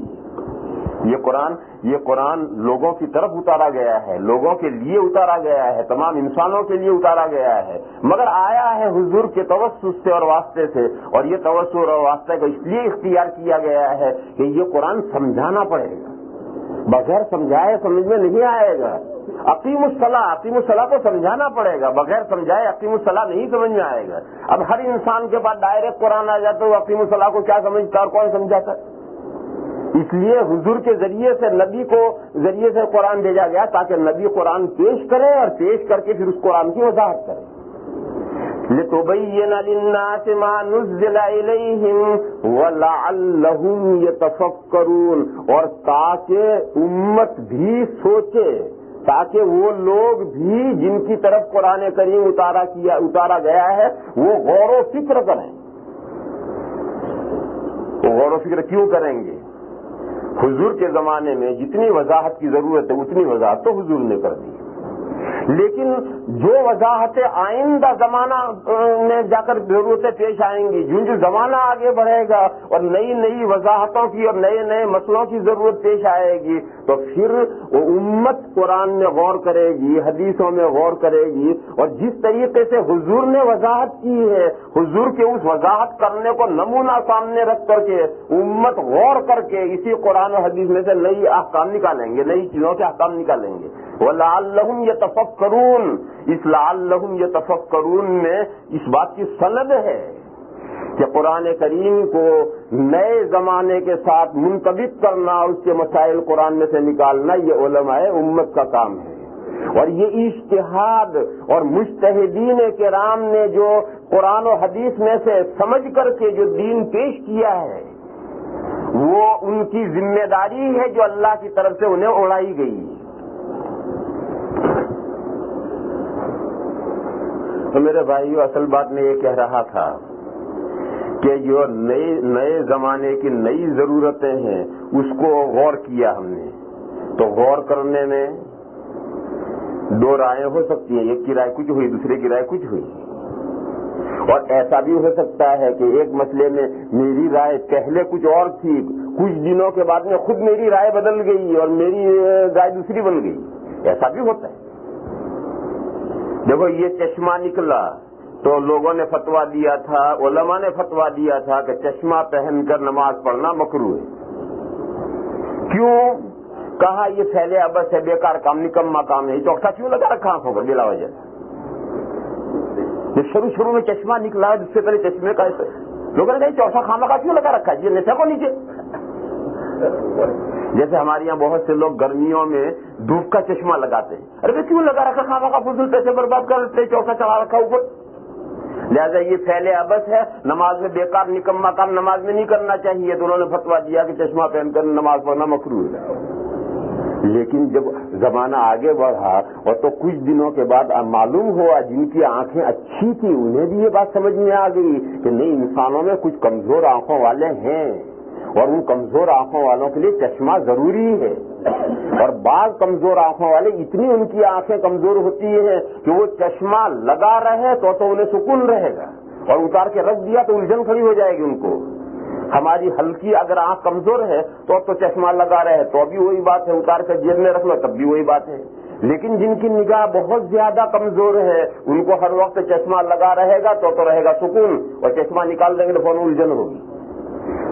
یہ قرآن لوگوں کی طرف اتارا گیا ہے، لوگوں کے لیے اتارا گیا ہے، تمام انسانوں کے لیے اتارا گیا ہے، مگر آیا ہے حضور کے توسط سے اور واسطے سے. اور یہ توسط اور واسطے کو اس لیے اختیار کیا گیا ہے کہ یہ قرآن سمجھانا پڑے گا، بغیر سمجھائے سمجھ میں نہیں آئے گا. اقیم الصلاۃ کو سمجھانا پڑے گا، بغیر سمجھائے اقیم الصلاۃ نہیں سمجھ میں آئے گا. اب ہر انسان کے پاس ڈائریکٹ قرآن آ جاتا ہے، اقیم الصلاۃ کو کیا سمجھتا اور کون سمجھاتا ہے؟ اس لیے حضور کے ذریعے سے نبی کو ذریعے سے قرآن بھیجا گیا تاکہ نبی قرآن پیش کرے اور پیش کر کے پھر اس قرآن کی وضاحت کرے. لِتُبَيِّنَ لِلنَّاسِ مَا نُزِّلَ إِلَيْهِمْ وَلَعَلَّهُمْ يَتَفَكَّرُونَ، اور تاکہ امت بھی سوچے، تاکہ وہ لوگ بھی جن کی طرف قرآن کریم اتارا گیا ہے وہ غور و فکر کریں. وہ غور و فکر کیوں کریں گے؟ حضور کے زمانے میں جتنی وضاحت کی ضرورت ہے اتنی وضاحت تو حضور نے کر دی، لیکن جو وضاحتیں آئندہ زمانہ میں جا کر ضرورتیں پیش آئیں گی، جو زمانہ آگے بڑھے گا اور نئی نئی وضاحتوں کی اور نئے نئے مسئلوں کی ضرورت پیش آئے گی، تو پھر وہ امت قرآن میں غور کرے گی، حدیثوں میں غور کرے گی. اور جس طریقے سے حضور نے وضاحت کی ہے، حضور کے اس وضاحت کرنے کو نمونہ سامنے رکھ کر کے امت غور کر کے اسی قرآن و حدیث میں سے نئی احکام نکالیں گے، نئی چیزوں کے احکام نکالیں گے. وَلَعَلَّهُمْ يَتَفَكَّرُونَ، اس لَعَلَّهُمْ يَتَفَكَّرُونَ میں اس بات کی سند ہے کہ قرآن کریم کو نئے زمانے کے ساتھ منطبق کرنا اور اس کے مسائل قرآن میں سے نکالنا یہ علماء امت کا کام ہے. اور یہ اجتہاد اور مجتہدین کرام نے جو قرآن و حدیث میں سے سمجھ کر کے جو دین پیش کیا ہے وہ ان کی ذمہ داری ہے جو اللہ کی طرف سے انہیں اڑائی گئی. تو میرے بھائیو، اصل بات میں یہ کہہ رہا تھا کہ جو نئے زمانے کی نئی ضرورتیں ہیں اس کو غور کیا ہم نے. تو غور کرنے میں دو رائے ہو سکتی ہیں، ایک کی رائے کچھ ہوئی، دوسرے کی رائے کچھ ہوئی. اور ایسا بھی ہو سکتا ہے کہ ایک مسئلے میں میری رائے پہلے کچھ اور تھی، کچھ دنوں کے بعد میں خود میری رائے بدل گئی اور میری رائے دوسری بن گئی. ایسا بھی ہوتا ہے. دیکھو، یہ چشمہ نکلا تو لوگوں نے فتویٰ دیا تھا، علماء نے فتویٰ دیا تھا کہ چشمہ پہن کر نماز پڑھنا مکروہ ہے. کیوں؟ کہا یہ پھیلے ابس ہے، بیکار کام، نکما کام ہے. چوکٹا کیوں لگا رکھا آنکھوں پر بلا وجہ؟ جو شروع میں چشمہ نکلا ہے، جس سے پہلے چشمے کا لوگوں نے کہا چوتھا خامخواہ کیوں لگا رکھا ہے؟ یہ نشہ کو نیچے. جیسے ہمارے یہاں بہت سے لوگ گرمیوں میں دھوپ کا چشمہ لگاتے ہیں. ارے کیوں لگا رکھا؟ خامخواہ فضول پیسے برباد کرتے، چوتھا چڑھا رکھا اوپر. لہٰذا یہ پھیلے ابس ہے، نماز میں بیکار نکما کام نماز میں نہیں کرنا چاہیے. تو انہوں نے فتویٰ دیا کہ چشمہ پہن کر نماز پڑھنا مکروہ ہے. لیکن جب زمانہ آگے بڑھا اور تو کچھ دنوں کے بعد معلوم ہوا جن کی آنکھیں اچھی تھی انہیں بھی یہ بات سمجھ میں آ گئی کہ نہیں، انسانوں میں کچھ کمزور آنکھوں والے ہیں اور ان کمزور آنکھوں والوں کے لیے چشمہ ضروری ہے. اور بعض کمزور آنکھوں والے اتنی ان کی آنکھیں کمزور ہوتی ہیں کہ وہ چشمہ لگا رہے تو انہیں سکون رہے گا، اور اتار کے رکھ دیا تو الجھن کھڑی ہو جائے گی ان کو. ہماری ہلکی اگر آنکھ کمزور ہے تو چشمہ لگا رہے تو بھی وہی بات ہے، اتار کر جیب میں رکھ لو تب بھی وہی بات ہے. لیکن جن کی نگاہ بہت زیادہ کمزور ہے ان کو ہر وقت چشمہ لگا رہے گا تو رہے گا سکون، اور چشمہ نکال دیں گے تو فوراً الجھن ہوگی.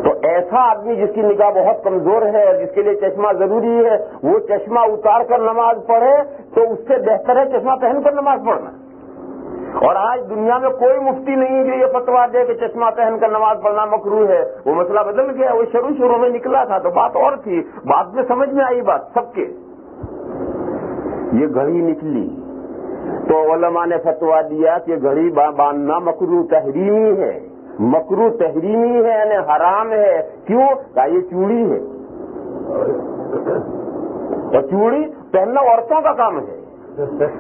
تو ایسا آدمی جس کی نگاہ بہت کمزور ہے اور جس کے لیے چشمہ ضروری ہے، وہ چشمہ اتار کر نماز پڑھے تو اس سے بہتر ہے چشمہ پہن کر نماز پڑھنا. اور آج دنیا میں کوئی مفتی نہیں جو یہ فتویٰ دے کہ چشمہ پہن کر نماز پڑھنا مکروہ ہے. وہ مسئلہ بدل گیا. وہ شروع میں نکلا تھا تو بات اور تھی، بعد میں سمجھ میں آئی بات سب کے. یہ گھڑی نکلی تو علماء نے فتویٰ دیا کہ گھڑی باندھنا مکروہ تحریمی ہے. مکروہ تحریمی ہے یعنی حرام ہے. کیوں؟ کہ یہ چوڑی ہے اور چوڑی پہننا عورتوں کا کام ہے،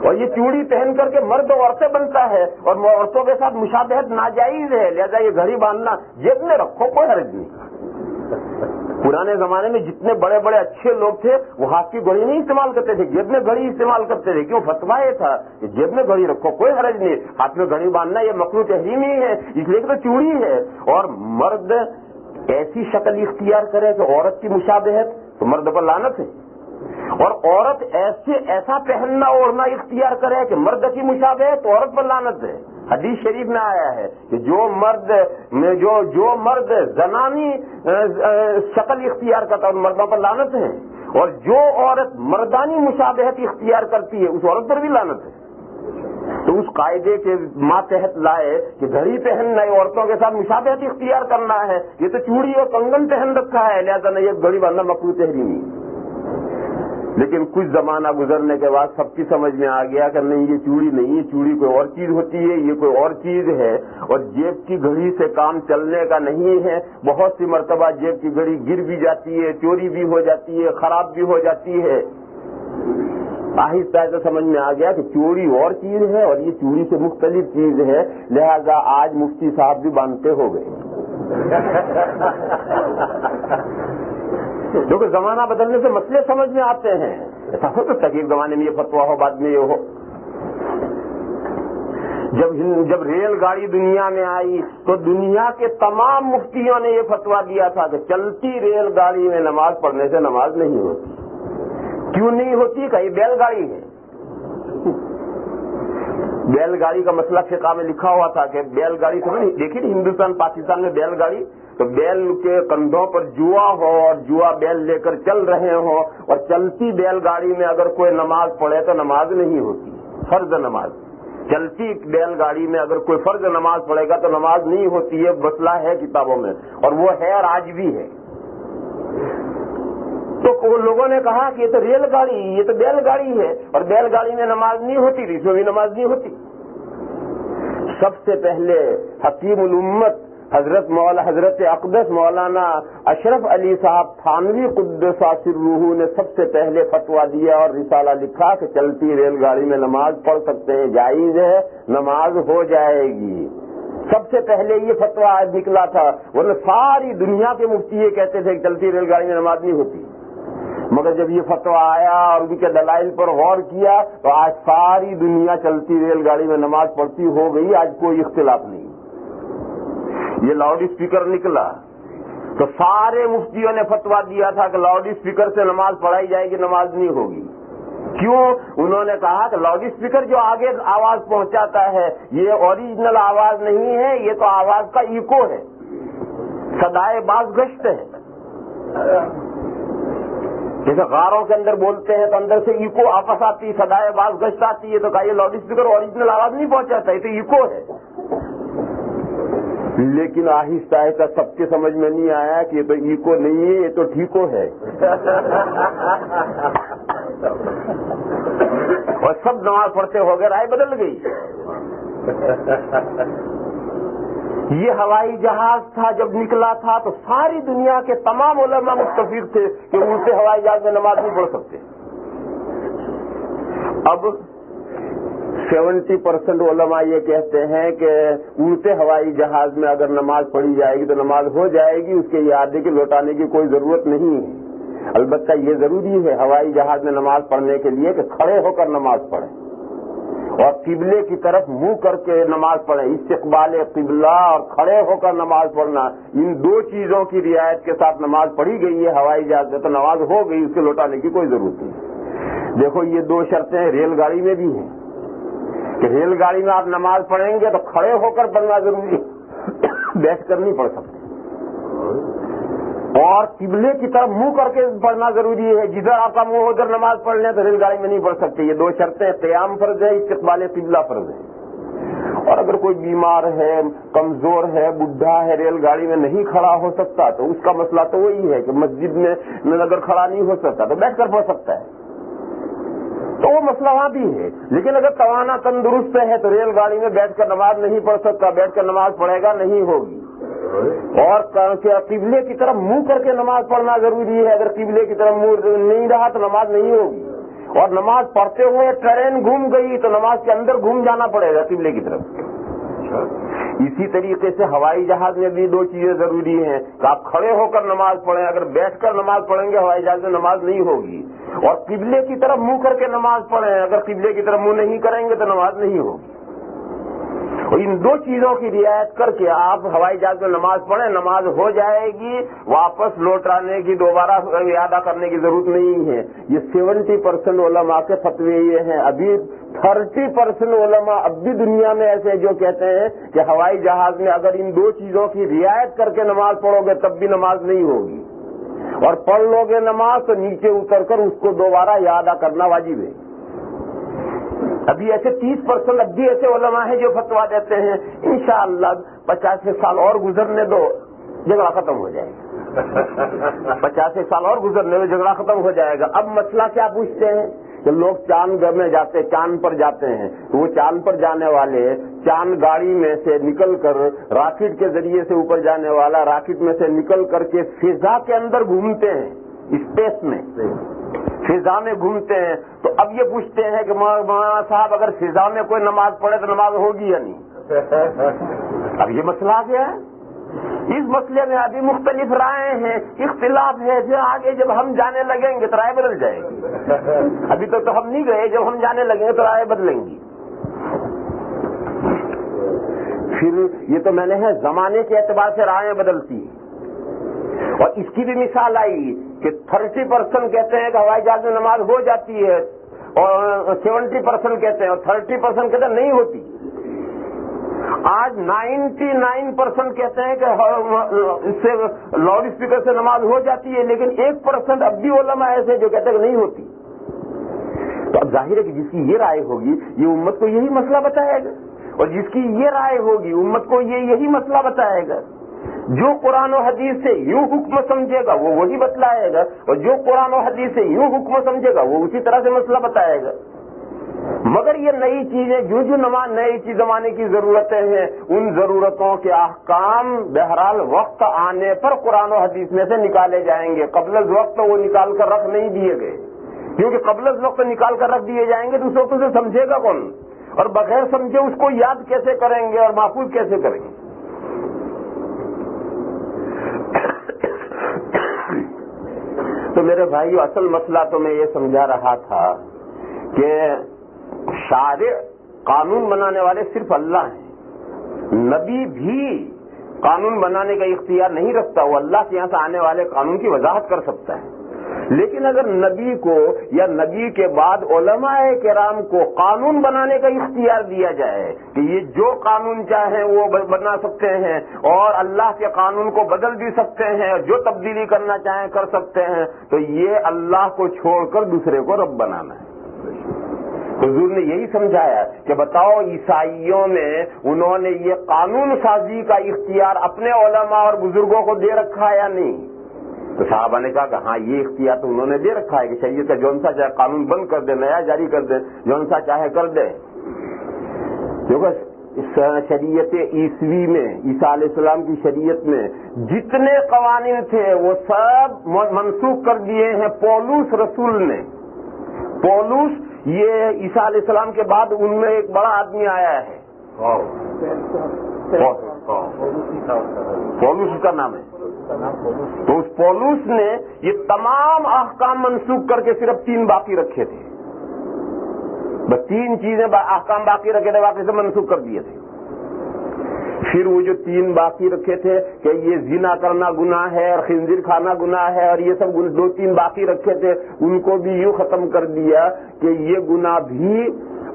اور یہ چوڑی پہن کر کے مرد عورتیں بنتا ہے اور عورتوں کے ساتھ مشابہت ناجائز ہے. لہذا یہ گھڑی باندھنا جیب میں رکھو، کوئی حرج نہیں. پرانے زمانے میں جتنے بڑے بڑے اچھے لوگ تھے وہ ہاتھ کی گھڑی نہیں استعمال کرتے تھے، جیب میں گھڑی استعمال کرتے تھے. کیوں؟ فتویٰ یہ تھا کہ جیب میں گھڑی رکھو، کوئی حرج نہیں. ہاتھ میں گھڑی باندھنا یہ مکروہ تحریمی ہے اس لیے کہ تو چوڑی ہے. اور مرد ایسی شکل اختیار کرے کہ عورت کی مشابہت تو مرد پر لعنت ہے، اور عورت ایسا پہننا اوڑھنا اختیار کرے کہ مرد کی مشابہت تو عورت پر لعنت ہے. حدیث شریف میں آیا ہے کہ جو مرد زنانی شکل اختیار کرتا ہے ان مردوں پر لعنت ہے، اور جو عورت مردانی مشابہت اختیار کرتی ہے اس عورت پر بھی لعنت ہے. تو اس قاعدے کے ماتحت لائے کہ گھڑی پہننا ہے، عورتوں کے ساتھ مشابہت اختیار کرنا ہے. یہ تو چوڑی اور کنگن پہن رکھا ہے، لہذا یہ گھڑی باندھنا مکروہ تحریمی. لیکن کچھ زمانہ گزرنے کے بعد سب کی سمجھ میں آ گیا کہ نہیں، یہ چوڑی نہیں ہے، چوڑی کوئی اور چیز ہوتی ہے، یہ کوئی اور چیز ہے. اور جیب کی گھڑی سے کام چلنے کا نہیں ہے. بہت سی مرتبہ جیب کی گھڑی گر بھی جاتی ہے، چوری بھی ہو جاتی ہے، خراب بھی ہو جاتی ہے. آہستہ آہستہ سمجھ میں آ گیا کہ چوری اور چیز ہے اور یہ چوری سے مختلف چیز ہے. لہذا آج مفتی صاحب بھی باندھتے ہو گئے کیونکہ زمانہ بدلنے سے مسئلے سمجھ میں آتے ہیں. ایسا ہو سکتا ہے کہ ایک زمانے میں یہ فتویٰ ہو، بعد میں یہ ہو. جب ریل گاڑی دنیا میں آئی تو دنیا کے تمام مفتیوں نے یہ فتویٰ دیا تھا کہ چلتی ریل گاڑی میں نماز پڑھنے سے نماز نہیں ہوتی. کیوں نہیں ہوتی؟ کہ یہ بیل گاڑی ہے. بیل گاڑی کا مسئلہ فقہ میں لکھا ہوا تھا کہ بیل گاڑی تو نہیں دیکھی تھی ہندوستان پاکستان میں بیل گاڑی، تو بیل کے کندھوں پر جوا ہو اور جوا بیل لے کر چل رہے ہوں، اور چلتی بیل گاڑی میں اگر کوئی نماز پڑھے تو نماز نہیں ہوتی، فرض نماز. چلتی بیل گاڑی میں اگر کوئی فرض نماز پڑھے گا تو نماز نہیں ہوتی ہے. مسئلہ ہے کتابوں میں اور وہ ہے اور آج بھی ہے. تو لوگوں نے کہا کہ یہ تو ریل گاڑی، یہ تو بیل گاڑی ہے اور بیل گاڑی میں نماز نہیں ہوتی، اس میں بھی نماز نہیں ہوتی. سب سے پہلے حکیم الامت حضرت اقدس مولانا اشرف علی صاحب تھانوی قدس سرہ نے سب سے پہلے فتویٰ دیا اور رسالہ لکھا کہ چلتی ریل گاڑی میں نماز پڑھ سکتے ہیں، جائز ہے، نماز ہو جائے گی. سب سے پہلے یہ فتویٰ نکلا تھا، ورنہ ساری دنیا کے مفتی یہ کہتے تھے کہ چلتی ریل گاڑی میں نماز نہیں ہوتی. مگر جب یہ فتویٰ آیا اور ان کے دلائل پر غور کیا تو آج ساری دنیا چلتی ریل گاڑی میں نماز پڑھتی ہو گئی. آج کوئی اختلاف نہیں. یہ لاؤڈ اسپیکر نکلا تو سارے مفتیوں نے فتویٰ دیا تھا کہ لاؤڈ اسپیکر سے نماز پڑھائی جائے گی، نماز نہیں ہوگی. کیوں؟ انہوں نے کہا کہ لاؤڈ اسپیکر جو آگے آواز پہنچاتا ہے یہ اوریجنل آواز نہیں ہے، یہ تو آواز کا ایکو ہے، صدائے باز گشت ہے. جیسے غاروں کے اندر بولتے ہیں تو اندر سے ایکو آپس آتی ہے، صدائے باز گشت آتی ہے، تو کہا یہ لاؤڈ اسپیکر اوریجنل آواز نہیں پہنچاتا، یہ تو ایکو ہے. لیکن آہستہ آہستہ سب کے سمجھ میں نہیں آیا کہ یہ تو ایکو نہیں ہے، یہ تو ٹھیکو ہے. اور سب نماز پڑھتے ہو گئے، رائے بدل گئی. یہ ہوائی جہاز تھا، جب نکلا تھا تو ساری دنیا کے تمام علماء متفق تھے کہ الٹے ہوائی جہاز میں نماز نہیں پڑھ سکتے. اب 70% علماء یہ کہتے ہیں کہ الٹے ہوائی جہاز میں اگر نماز پڑھی جائے گی تو نماز ہو جائے گی، اس کے اعادے کے لوٹانے کی کوئی ضرورت نہیں ہے. البتہ یہ ضروری ہے ہوائی جہاز میں نماز پڑھنے کے لیے کہ کھڑے ہو کر نماز پڑھیں اور قبلے کی طرف منہ کر کے نماز پڑھیں. استقبال قبلہ اور کھڑے ہو کر نماز پڑھنا، ان دو چیزوں کی رعایت کے ساتھ نماز پڑھی گئی ہے ہوائی جہاز میں تو نماز ہو گئی، اس کے لوٹانے کی کوئی ضرورت نہیں. دیکھو یہ دو شرطیں ریل گاڑی میں بھی ہیں کہ ریل گاڑی میں آپ نماز پڑھیں گے تو کھڑے ہو کر پڑھنا ضروری ہے، بیٹھ کر نہیں پڑھ سکتے. اور قبلے کی طرف منہ کر کے پڑھنا ضروری ہے، جدھر آپ کا منہ ادھر نماز پڑھ لیں تو ریل گاڑی میں نہیں پڑھ سکتے. یہ دو شرطیں، قیام فرض ہے، استقبال قبلہ فرض ہے. اور اگر کوئی بیمار ہے، کمزور ہے، بڈھا ہے، ریل گاڑی میں نہیں کھڑا ہو سکتا تو اس کا مسئلہ تو وہی ہے کہ مسجد میں اگر کھڑا نہیں ہو سکتا تو بیٹھ کر پڑھ سکتا ہے، تو وہ مسئلہ وہاں بھی ہے. لیکن اگر توانا تندرست ہے تو ریل گاڑی میں بیٹھ کر نماز نہیں پڑھ سکتا، بیٹھ کر نماز پڑھے گا نہیں ہوگی. اور قبلے کی طرف منہ کر کے نماز پڑھنا ضروری ہے، اگر قبلے کی طرف منہ نہیں رہا تو نماز نہیں ہوگی. اور نماز پڑھتے ہوئے ٹرین گھوم گئی تو نماز کے اندر گھوم جانا پڑے گا قبلے کی طرف. اسی طریقے سے ہوائی جہاز میں بھی دو چیزیں ضروری ہیں کہ آپ کھڑے ہو کر نماز پڑھیں، اگر بیٹھ کر نماز پڑھیں گے ہوائی جہاز میں نماز نہیں ہوگی. اور قبلے کی طرف منہ کر کے نماز پڑھیں، اگر قبلے کی طرف منہ نہیں کریں گے تو نماز نہیں ہوگی. اور ان دو چیزوں کی رعایت کر کے آپ ہوائی جہاز میں نماز پڑھیں، نماز ہو جائے گی، واپس لوٹانے کی دوبارہ اعادہ کرنے کی ضرورت نہیں ہے. یہ 70% علماء کے فتوے یہ ہیں. ابھی 30% علماء اب بھی دنیا میں ایسے جو کہتے ہیں کہ ہوائی جہاز میں اگر ان دو چیزوں کی رعایت کر کے نماز پڑھو گے تب بھی نماز نہیں ہوگی، اور پڑھ لو گے نماز تو نیچے اتر کر اس کو دوبارہ اعادہ کرنا واجب ہے. ابھی ایسے 30% اب بھی ایسے علماء ہیں جو فتوا دیتے ہیں انشاءاللہ 50 سال اور گزرنے دو جھگڑا ختم ہو جائے گا. 50 سال اور گزرنے میں جھگڑا ختم ہو جائے گا. اب مسئلہ کیا پوچھتے ہیں کہ لوگ چاند میں جاتے، چاند پر جاتے ہیں تو وہ چاند پر جانے والے چاند گاڑی میں سے نکل کر راکٹ کے ذریعے سے اوپر جانے والا راکٹ میں سے نکل کر کے فضا کے اندر گھومتے ہیں، اسپیس میں فضا میں گھومتے ہیں. تو اب یہ پوچھتے ہیں کہ مولانا صاحب اگر فضا میں کوئی نماز پڑھے تو نماز ہوگی یا نہیں؟ اب یہ مسئلہ آ گیا ہے. اس مسئلے میں ابھی مختلف رائے ہیں، اختلاف ہے. پھر آگے جب ہم جانے لگیں گے تو رائے بدل جائے گی. ابھی تو ہم نہیں گئے، جب ہم جانے لگیں گے تو رائے بدلیں گی. پھر یہ تو میں نے ہے زمانے کے اعتبار سے رائے بدلتی ہیں. اور اس کی بھی مثال آئی کہ 30% کہتے ہیں کہ ہوائی جہاز میں نماز ہو جاتی ہے، اور 70% کہتے ہیں، اور 30% کہتے ہیں نہیں ہوتی. آج 99% کہتے ہیں کہ اس سے لاؤڈ اسپیکر سے نماز ہو جاتی ہے، لیکن 1% اب بھی علماء ایسے جو کہتے ہیں کہ نہیں ہوتی. تو اب ظاہر ہے کہ جس کی یہ رائے ہوگی یہ امت کو یہی مسئلہ بتائے گا، اور جس کی یہ رائے ہوگی امت کو یہی مسئلہ بتائے گا. جو قرآن و حدیث سے یوں حکم سمجھے گا وہ وہی بتلائے گا، اور جو قرآن و حدیث سے یوں حکم سمجھے گا وہ اسی طرح سے مسئلہ بتائے گا. مگر یہ نئی چیزیں جو نئی چیز زمانے کی ضرورتیں ہیں، ان ضرورتوں کے احکام بہرحال وقت آنے پر قرآن و حدیث میں سے نکالے جائیں گے. قبل از وقت وہ نکال کر رکھ نہیں دیے گئے، کیونکہ قبل از وقت نکال کر رکھ دیے جائیں گے تو اس وقت سے سمجھے گا کون، اور بغیر سمجھے اس کو یاد کیسے کریں گے اور محفوظ کیسے کریں گے. تو میرے بھائیو اصل مسئلہ تو میں یہ سمجھا رہا تھا کہ شارع قانون بنانے والے صرف اللہ ہیں. نبی بھی قانون بنانے کا اختیار نہیں رکھتا، وہ اللہ کے یہاں سے آنے والے قانون کی وضاحت کر سکتا ہے. لیکن اگر نبی کو یا نبی کے بعد علماء کرام کو قانون بنانے کا اختیار دیا جائے کہ یہ جو قانون چاہیں وہ بنا سکتے ہیں اور اللہ کے قانون کو بدل بھی سکتے ہیں اور جو تبدیلی کرنا چاہیں کر سکتے ہیں، تو یہ اللہ کو چھوڑ کر دوسرے کو رب بنانا ہے۔ حضور نے یہی سمجھایا کہ بتاؤ عیسائیوں میں انہوں نے یہ قانون سازی کا اختیار اپنے علماء اور بزرگوں کو دے رکھا ہے یا نہیں؟ تو صحابہ نے کہا کہ ہاں یہ اختیار تو انہوں نے دے رکھا ہے کہ شریعت کا جون سا چاہے قانون بند کر دے، نیا جاری کر دے، جون سا چاہے کر دے۔ کیونکہ شریعت عیسوی میں، عیسیٰ علیہ السلام کی شریعت میں جتنے قوانین تھے وہ سب منسوخ کر دیے ہیں پولس رسول نے۔ پولس یہ عیسیٰ علیہ السلام کے بعد ان میں ایک بڑا آدمی آیا ہے، پولس اس کا نام ہے۔ تو اس پولس نے یہ تمام احکام منسوخ کر کے صرف 3 باقی رکھے تھے، بس 3 چیزیں احکام باقی رکھے تھے، باقی سے منسوخ کر دیے تھے۔ پھر وہ جو 3 باقی رکھے تھے کہ یہ زنا کرنا گناہ ہے اور خنزیر کھانا گناہ ہے اور یہ سب 2-3 باقی رکھے تھے، ان کو بھی یوں ختم کر دیا کہ یہ گناہ بھی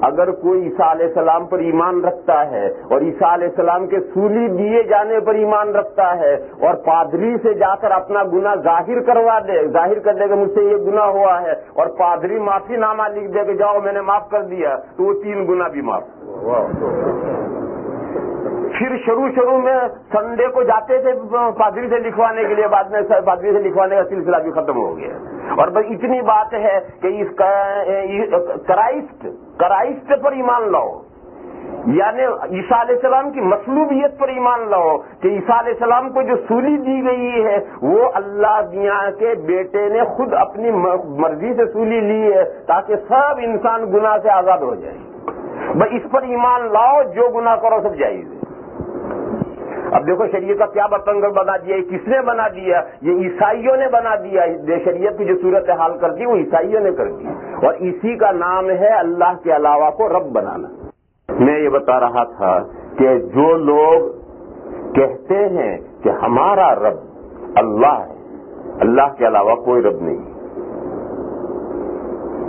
اگر کوئی عیسیٰ علیہ السلام پر ایمان رکھتا ہے اور عیسیٰ علیہ السلام کے سولی دیے جانے پر ایمان رکھتا ہے اور پادری سے جا کر اپنا گناہ ظاہر کروا دے، ظاہر کر دے کہ مجھ سے یہ گناہ ہوا ہے اور پادری معافی نامہ لکھ دے کہ جاؤ میں نے معاف کر دیا، تو وہ 3 گناہ بھی معاف۔ پھر شروع میں سنڈے کو جاتے تھے پادری سے لکھوانے کے لیے، بعد میں پادری سے لکھوانے کا سلسلہ بھی ختم ہو گیا۔ اور بس اتنی بات ہے کہ اس کرائسٹ پر ایمان لاؤ، یعنی عیسیٰ علیہ السلام کی مصلوبیت پر ایمان لاؤ کہ عیسیٰ علیہ السلام کو جو سولی دی گئی ہے وہ اللہ میاں کے بیٹے نے خود اپنی مرضی سے سولی لی ہے تاکہ سب انسان گناہ سے آزاد ہو جائے۔ بس اس پر ایمان لاؤ، جو گناہ کرو سب جائز ہے۔ اب دیکھو شریعت کا کیا بتنگڑ بنا دیا، کس نے بنا دیا؟ یہ عیسائیوں نے بنا دیا۔ شریعت کی جو صورت حال کر دی وہ عیسائیوں نے کر دی، اور اسی کا نام ہے اللہ کے علاوہ کو رب بنانا۔ میں یہ بتا رہا تھا کہ جو لوگ کہتے ہیں کہ ہمارا رب اللہ ہے، اللہ کے علاوہ کوئی رب نہیں،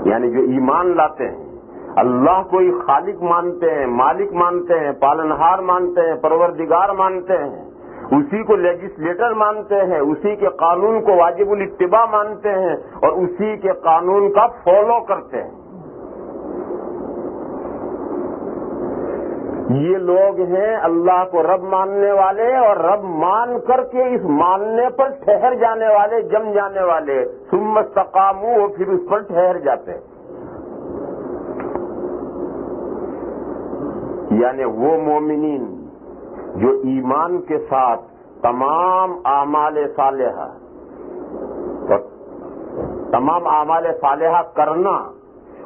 یعنی جو ایمان لاتے ہیں اللہ کو ہی خالق مانتے ہیں، مالک مانتے ہیں، پالنہار مانتے ہیں، پروردگار مانتے ہیں، اسی کو لیجسلیٹر مانتے ہیں، اسی کے قانون کو واجب الاتباع مانتے ہیں اور اسی کے قانون کا فالو کرتے ہیں، یہ لوگ ہیں اللہ کو رب ماننے والے اور رب مان کر کے اس ماننے پر ٹھہر جانے والے، جم جانے والے، ثم استقاموا، وہ پھر اس پر ٹھہر جاتے ہیں۔ یعنی وہ مومنین جو ایمان کے ساتھ تمام اعمال صالحہ کرنا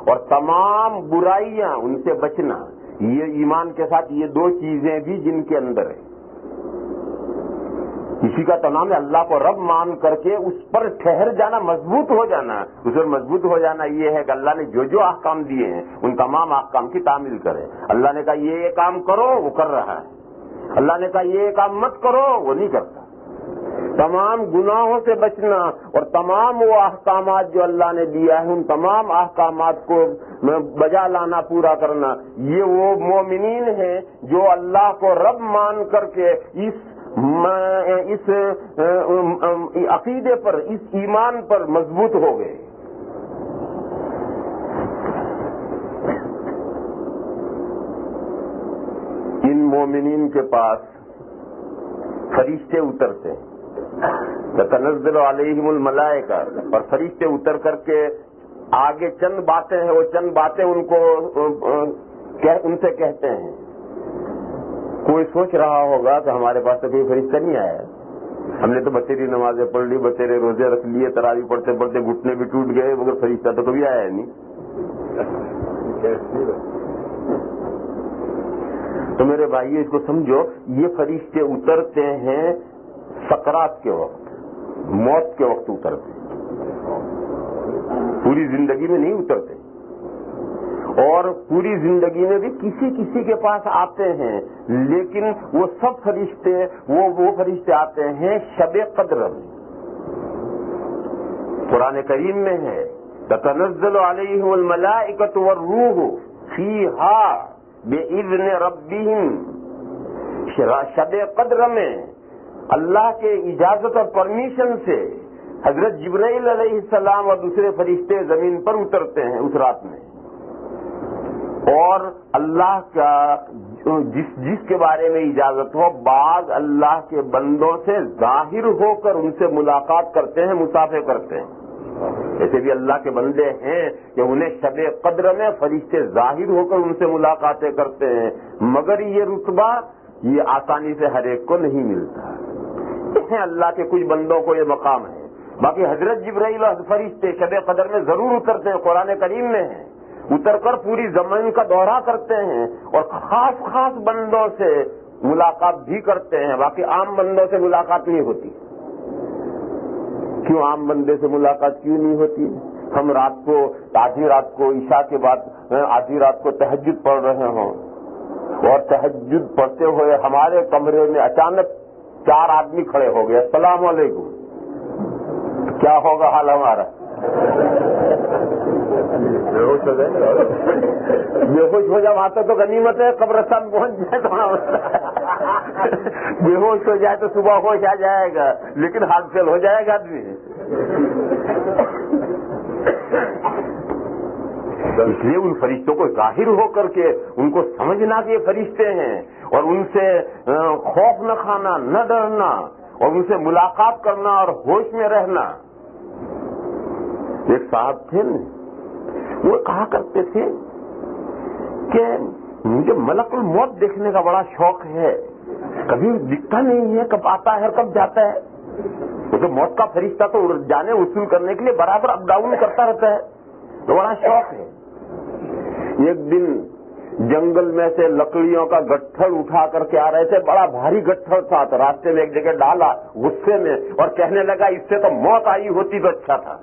اور تمام برائیاں ان سے بچنا، یہ ایمان کے ساتھ یہ 2 چیزیں بھی جن کے اندر ہیں، اسی کا تو نام ہے اللہ کو رب مان کر کے اس پر ٹھہر جانا، مضبوط ہو جانا۔ اس پر مضبوط ہو جانا یہ ہے کہ اللہ نے جو احکام دیے ہیں ان تمام احکام کی تعمیل کرے۔ اللہ نے کہا یہ کام کرو، وہ کر رہا ہے، اللہ نے کہا یہ کام مت کرو، وہ نہیں کرتا۔ تمام گناہوں سے بچنا اور تمام وہ احکامات جو اللہ نے دیا ہے ان تمام احکامات کو بجا لانا، پورا کرنا، یہ وہ مومنین ہیں جو اللہ کو رب مان کر کے اس عقیدے پر، اس ایمان پر مضبوط ہو گئے۔ ان مومنین کے پاس فرشتے اترتے ہیں، تنزل علیہم الملائکہ، اور فرشتے اتر کر کے آگے چند باتیں ہیں، وہ چند باتیں ان سے کہتے ہیں۔ کوئی سوچ رہا ہوگا کہ ہمارے پاس تو کوئی فرشتہ نہیں آیا، ہم نے تو بتیری نمازیں پڑھ لی، بتیرے روزے رکھ لیے، تراویح پڑھتے پڑھتے گھٹنے بھی ٹوٹ گئے، مگر فرشتہ تو کبھی آیا نہیں۔ تو میرے بھائی اس کو سمجھو، یہ فرشتے اترتے ہیں سکرات کے وقت، موت کے وقت اترتے ہیں، پوری زندگی میں نہیں اترتے، اور پوری زندگی میں بھی کسی کے پاس آتے ہیں، لیکن وہ سب فرشتے وہ فرشتے آتے ہیں شب قدر میں۔ قرآن کریم میں ہے تتنزل علیہم الملائکۃ والروح فیہا بإذن ربہم. شب قدر میں اللہ کے اجازت اور پرمیشن سے حضرت جبرائیل علیہ السلام اور دوسرے فرشتے زمین پر اترتے ہیں اس رات میں, اور اللہ کا جس کے بارے میں اجازت ہو بعض اللہ کے بندوں سے ظاہر ہو کر ان سے ملاقات کرتے ہیں, مصافحہ کرتے ہیں. ایسے بھی اللہ کے بندے ہیں کہ انہیں شب قدر میں فرشتے ظاہر ہو کر ان سے ملاقاتیں کرتے ہیں, مگر یہ رتبہ یہ آسانی سے ہر ایک کو نہیں ملتا. اللہ کے کچھ بندوں کو یہ مقام ہے. باقی حضرت جبرائیل اور فرشتے شب قدر میں ضرور اترتے ہیں, قرآن کریم میں ہے, اتر کر پوری زمین کا دورہ کرتے ہیں اور خاص خاص بندوں سے ملاقات بھی کرتے ہیں. باقی عام بندوں سے ملاقات نہیں ہوتی. کیوں عام بندے سے ملاقات کیوں نہیں ہوتی؟ ہم رات کو آدھی رات کو عشاء کے بعد آدھی رات کو تہجد پڑھ رہے ہوں اور تہجد پڑھتے ہوئے ہمارے کمرے میں اچانک 4 آدمی کھڑے ہو گئے, السلام علیکم, کیا ہوگا حال ہمارا؟ بے ہوش ہو جائے وہاں تک تو غنیمت ہے, قبرستان پہنچ جائے تو بے ہوش ہو جائے تو صبح ہوش آ جائے گا, لیکن ہاتھ فیل ہو جائے گا آدمی. اس لیے ان فرشتوں کو ظاہر ہو کر کے ان کو سمجھنا کہ یہ فرشتے ہیں, اور ان سے خوف نہ کھانا, نہ ڈرنا, اور ان سے ملاقات کرنا اور ہوش میں رہنا. ایک صاحب تھے نا, وہ کہا کرتے تھے کہ مجھے ملک الموت دیکھنے کا بڑا شوق ہے, کبھی دکھتا نہیں ہے, کب آتا ہے اور کب جاتا ہے. وہ تو موت کا فرشتہ تو جانے وصول کرنے کے لیے برابر اپ ڈاؤن کرتا رہتا ہے, تو بڑا شوق ہے. ایک دن جنگل میں سے لکڑیوں کا گٹھڑ اٹھا کر کے آ رہے تھے, بڑا بھاری گٹھڑ تھا, تو راستے میں ایک جگہ ڈالا غصے میں اور کہنے لگا اس سے تو موت آئی ہوتی تو اچھا تھا.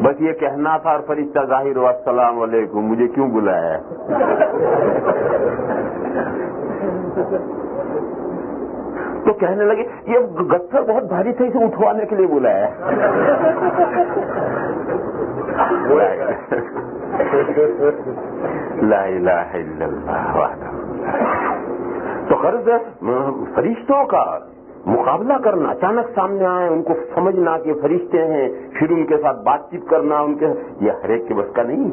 بس یہ کہنا تھا اور فرشتہ ظاہر ہوا, السلام علیکم, مجھے کیوں بلایا؟ تو کہنے لگے یہ گٹھڑ بہت بھاری تھا, اسے اٹھوانے کے لیے بلایا. لا الہ الا اللہ وحدہ. تو غرض فرشتوں کا مقابلہ کرنا, اچانک سامنے آئے, ان کو سمجھنا کہ فرشتے ہیں, پھر ان کے ساتھ بات چیت کرنا, یہ ہر ایک کے بس کا نہیں.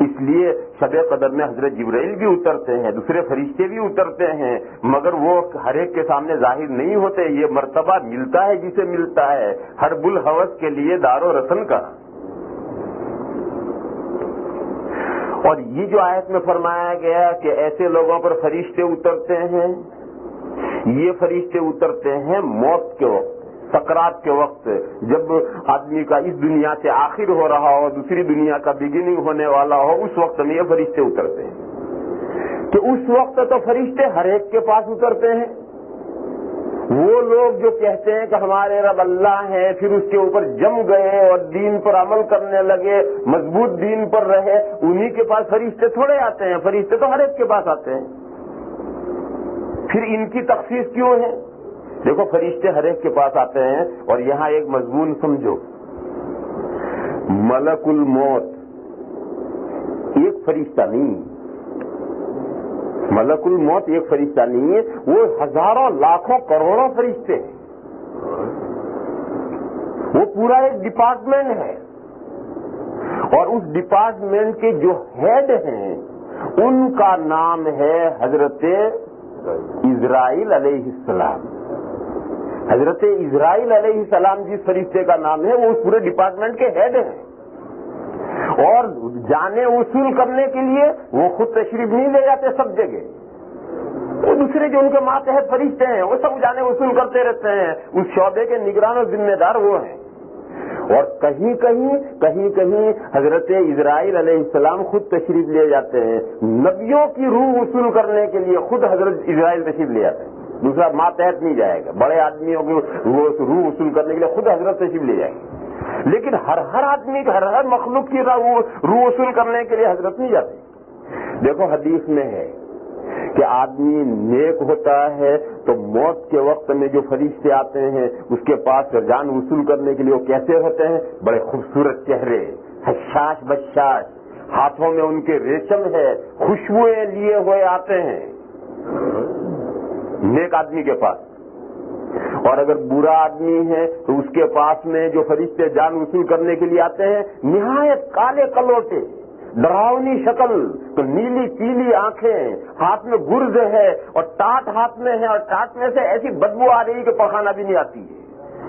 اس لیے شب قدر میں حضرت جبرائیل بھی اترتے ہیں, دوسرے فرشتے بھی اترتے ہیں, مگر وہ ہر ایک کے سامنے ظاہر نہیں ہوتے. یہ مرتبہ ملتا ہے جسے ملتا ہے, ہر بلحوث کے لیے دار و رسن کا. اور یہ جو آیت میں فرمایا گیا کہ ایسے لوگوں پر فرشتے اترتے ہیں, یہ فرشتے اترتے ہیں موت کے وقت, سکرات کے وقت, جب آدمی کا اس دنیا سے آخر ہو رہا ہو, دوسری دنیا کا بگننگ ہونے والا ہو, اس وقت میں یہ فرشتے اترتے ہیں. کہ اس وقت تو فرشتے ہر ایک کے پاس اترتے ہیں. وہ لوگ جو کہتے ہیں کہ ہمارے رب اللہ ہیں, پھر اس کے اوپر جم گئے اور دین پر عمل کرنے لگے, مضبوط دین پر رہے, انہی کے پاس فرشتے تھوڑے آتے ہیں. فرشتے تو ہر ایک کے پاس آتے ہیں. پھر ان کی تخصیص کیوں ہے؟ دیکھو فرشتے ہر ایک کے پاس آتے ہیں, اور یہاں ایک مضمون سمجھو, ملک الموت ایک فرشتہ نہیں, ملک الموت ایک فرشتہ نہیں ہے, وہ ہزاروں لاکھوں کروڑوں فرشتے ہیں. وہ پورا ایک ڈپارٹمنٹ ہے, اور اس ڈپارٹمنٹ کے جو ہیڈ ہیں ان کا نام ہے حضرت اسرائیل علیہ السلام. حضرت اسرائیل علیہ السلام جس فرشتے کا نام ہے وہ اس پورے ڈپارٹمنٹ کے ہیڈ ہیں, اور جانے وصول کرنے کے لیے وہ خود تشریف نہیں لے جاتے سب جگہ. وہ دوسرے جو ان کے ماتحت فرشتے ہیں وہ سب جانے وصول کرتے رہتے ہیں. اس شعبے کے نگران اور ذمہ دار وہ ہیں. اور کہیں کہیں حضرت اسرائیل علیہ السلام خود تشریف لے جاتے ہیں. نبیوں کی روح وصول کرنے کے لیے خود حضرت اسرائیل تشریف لے جاتے ہیں, دوسرا ماتحت نہیں جائے گا. بڑے آدمیوں کی روح وصول کرنے کے لیے خود حضرت تشریف لے جائیں گے, لیکن ہر آدمی ہر مخلوق کی روح وصول کرنے کے لیے حضرت نہیں جاتے. دیکھو حدیث میں ہے کہ کہ آدمی نیک ہوتا ہے تو موت کے وقت میں جو فرشتے آتے ہیں اس کے پاس جان وصول کرنے کے لیے وہ کیسے ہوتے ہیں؟ بڑے خوبصورت چہرے، حشاش بشاش، ہاتھوں میں ان کے ریشم ہے، خوشبوئیں لیے ہوئے آتے ہیں نیک آدمی کے پاس. اور اگر برا آدمی ہے تو اس کے پاس میں جو فرشتے جان وصول کرنے کے لیے آتے ہیں نہایت کالے کلوٹے، ڈراؤنی شکل، تو نیلی پیلی آنکھیں، ہاتھ میں گرز ہے اور ٹاٹ ہاتھ میں ہے، اور ٹاٹ میں سے ایسی بدبو آ رہی کہ پخانہ بھی نہیں آتی ہے.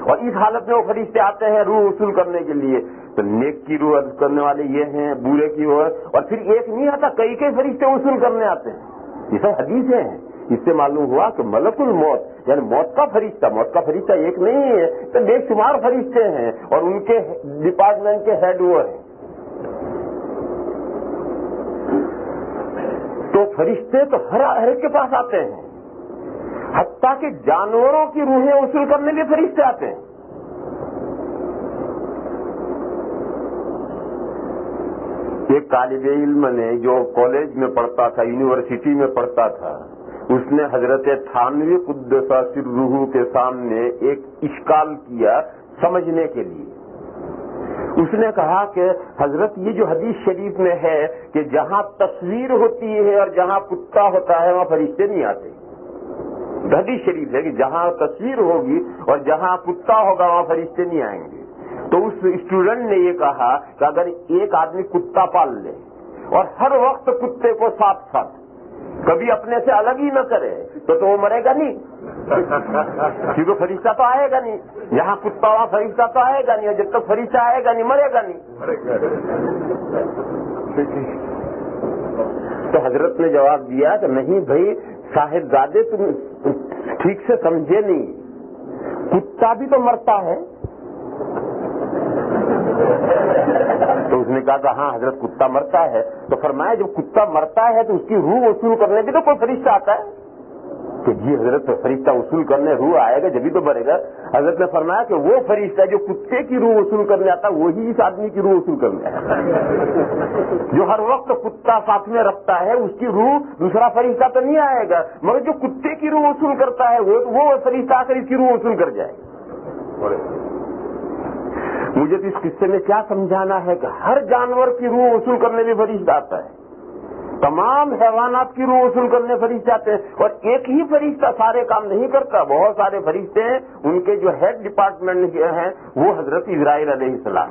اور اس حالت میں وہ فرشتے آتے ہیں روح وصول کرنے کے لیے. تو نیک کی روح وصول کرنے والے یہ ہیں، برے کی روح، اور پھر ایک نہیں آتا، کئی فرشتے وصول کرنے آتے ہیں. یہ سب حدیثیں ہیں. اس سے معلوم ہوا کہ ملک الموت یعنی موت کا فرشتہ ایک نہیں ہے، تو بے شمار فرشتے ہیں اور ان کے ڈپارٹمنٹ کے ہیڈ وہ ہیں. تو فرشتے تو ہر ایک کے پاس آتے ہیں، حتیٰ کہ جانوروں کی روحیں وصول کرنے کے فرشتے آتے ہیں. ایک طالب علم نے جو کالج میں پڑھتا تھا، یونیورسٹی میں پڑھتا تھا، اس نے حضرت تھانوی قدس سرہ کے سامنے ایک اشکال کیا سمجھنے کے لیے. اس نے کہا کہ حضرت یہ جو حدیث شریف میں ہے کہ جہاں تصویر ہوتی ہے اور جہاں کتا ہوتا ہے وہاں فرشتے نہیں آتے. حدیث شریف ہے کہ جہاں تصویر ہوگی اور جہاں کتا ہوگا وہاں فرشتے نہیں آئیں گے. تو اس اسٹوڈنٹ نے یہ کہا کہ اگر ایک آدمی کتا پال لے اور ہر وقت کتے کو ساتھ کبھی اپنے سے الگ ہی نہ کرے تو وہ مرے گا نہیں، کیونکہ فرشتہ تو آئے گا نہیں. یہاں کتا وہاں فرشتہ تو آئے گا نہیں، اور جب تک فرشتہ آئے گا نہیں مرے گا نہیں. تو حضرت نے جواب دیا کہ نہیں بھائی صاحبزادے، تم ٹھیک سے سمجھے نہیں، کتا بھی تو مرتا ہے. تو اس نے کہا کہ ہاں حضرت کتا مرتا ہے. تو فرمایا جب کتا مرتا ہے تو اس کی روح وصول کرنے بھی تو کوئی فرشتہ آتا ہے. کہ جی حضرت فرشتہ وصول کرنے روح آئے گا جبھی تو مرے گا. حضرت نے فرمایا کہ وہ فرشتہ جو کتے کی روح وصول کرنے آتا ہے وہی اس آدمی کی روح وصول کرنے آتا ہے. جو ہر وقت کتا ساتھ میں رکھتا ہے اس کی روح دوسرا فرشتہ تو نہیں آئے گا، مگر جو کتے کی روح وصول کرتا ہے وہ فرشتہ آ کر اس کی روح وصول کر جائے گا. مجھے تو اس قصے میں کیا سمجھانا ہے کہ ہر جانور کی روح وصول کرنے میں فرشتہ آتا ہے، تمام حیوانات کی روح وصول کرنے فرشتے آتے ہیں. اور ایک ہی فرشتہ سارے کام نہیں کرتا، بہت سارے فرشتے ہیں. ان کے جو ہیڈ ڈپارٹمنٹ ہیں وہ حضرت اسرائیل علیہ السلام.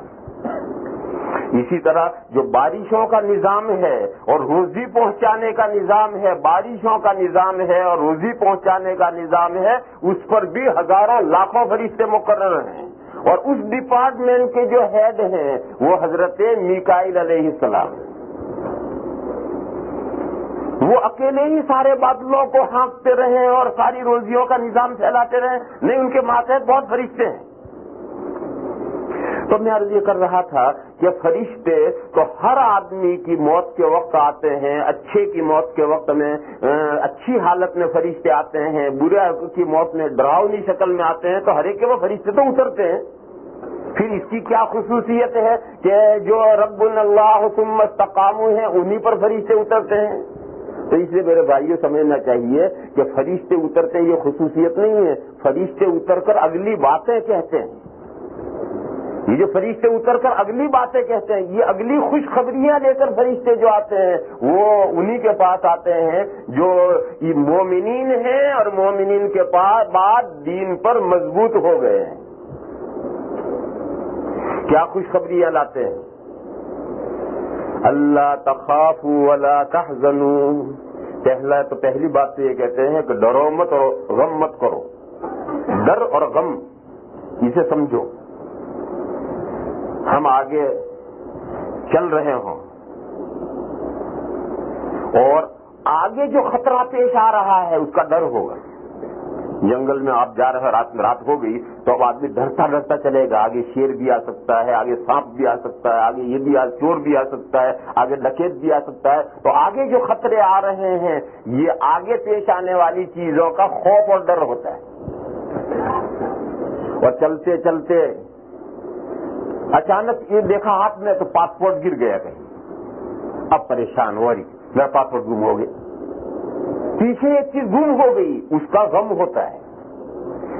اسی طرح جو بارشوں کا نظام ہے اور روزی پہنچانے کا نظام ہے، بارشوں کا نظام ہے اور روزی پہنچانے کا نظام ہے، اس پر بھی ہزاروں لاکھوں فرشتے مقرر ہیں. اور اس ڈپارٹمنٹ کے جو ہیڈ ہیں وہ حضرت میکائیل علیہ السلام. وہ اکیلے ہی سارے بادلوں کو ہانکتے رہے اور ساری روزیوں کا نظام پھیلاتے رہے؟ نہیں، ان کے ماتحت بہت فرشتے ہیں. تو میں عرض یہ کر رہا تھا کہ فرشتے تو ہر آدمی کی موت کے وقت آتے ہیں. اچھے کی موت کے وقت میں اچھی حالت میں فرشتے آتے ہیں، برے کی موت میں ڈراؤنی شکل میں آتے ہیں. تو ہر ایک کے وہ فرشتے تو اترتے ہیں. پھر اس کی کیا خصوصیت ہے کہ جو رب اللہ ثم استقاموا ہیں انہی پر فرشتے اترتے ہیں؟ تو اس لیے میرے بھائیوں سمجھنا چاہیے کہ فرشتے اترتے ہیں یہ خصوصیت نہیں ہے. فرشتے اتر کر اگلی باتیں کہتے ہیں. یہ جو فرشتے اتر کر اگلی باتیں کہتے ہیں، یہ اگلی خوشخبریاں لے کر فرشتے جو آتے ہیں وہ انہی کے پاس آتے ہیں جو مومنین ہیں اور مومنین کے بعد دین پر مضبوط ہو گئے ہیں. کیا خوشخبریاں لاتے ہیں؟ اللہ تخافوا ولا تحزنوا. پہلی بات تو یہ کہتے ہیں کہ ڈرو مت اور غم مت کرو. ڈر اور غم اسے سمجھو. ہم آگے چل رہے ہوں اور آگے جو خطرہ پیش آ رہا ہے اس کا ڈر ہوگا. جنگل میں آپ جا رہے ہیں، رات میں رات ہو گئی تو اب آدمی ڈرتا ڈرتا چلے گا. آگے شیر بھی آ سکتا ہے، آگے سانپ بھی آ سکتا ہے، آگے یہ بھی چور بھی آ سکتا ہے، آگے ڈکیت بھی آ سکتا ہے. تو آگے جو خطرے آ رہے ہیں یہ آگے پیش آنے والی چیزوں کا خوف اور ڈر ہوتا ہے. اور چلتے چلتے اچانک یہ دیکھا ہاتھ میں تو پاسپورٹ گر گیا کہیں. اب پریشان ہو رہی، میرا پاسپورٹ گم ہو گیا. پیچھے ایک چیز گم ہو گئی، اس کا غم ہوتا ہے.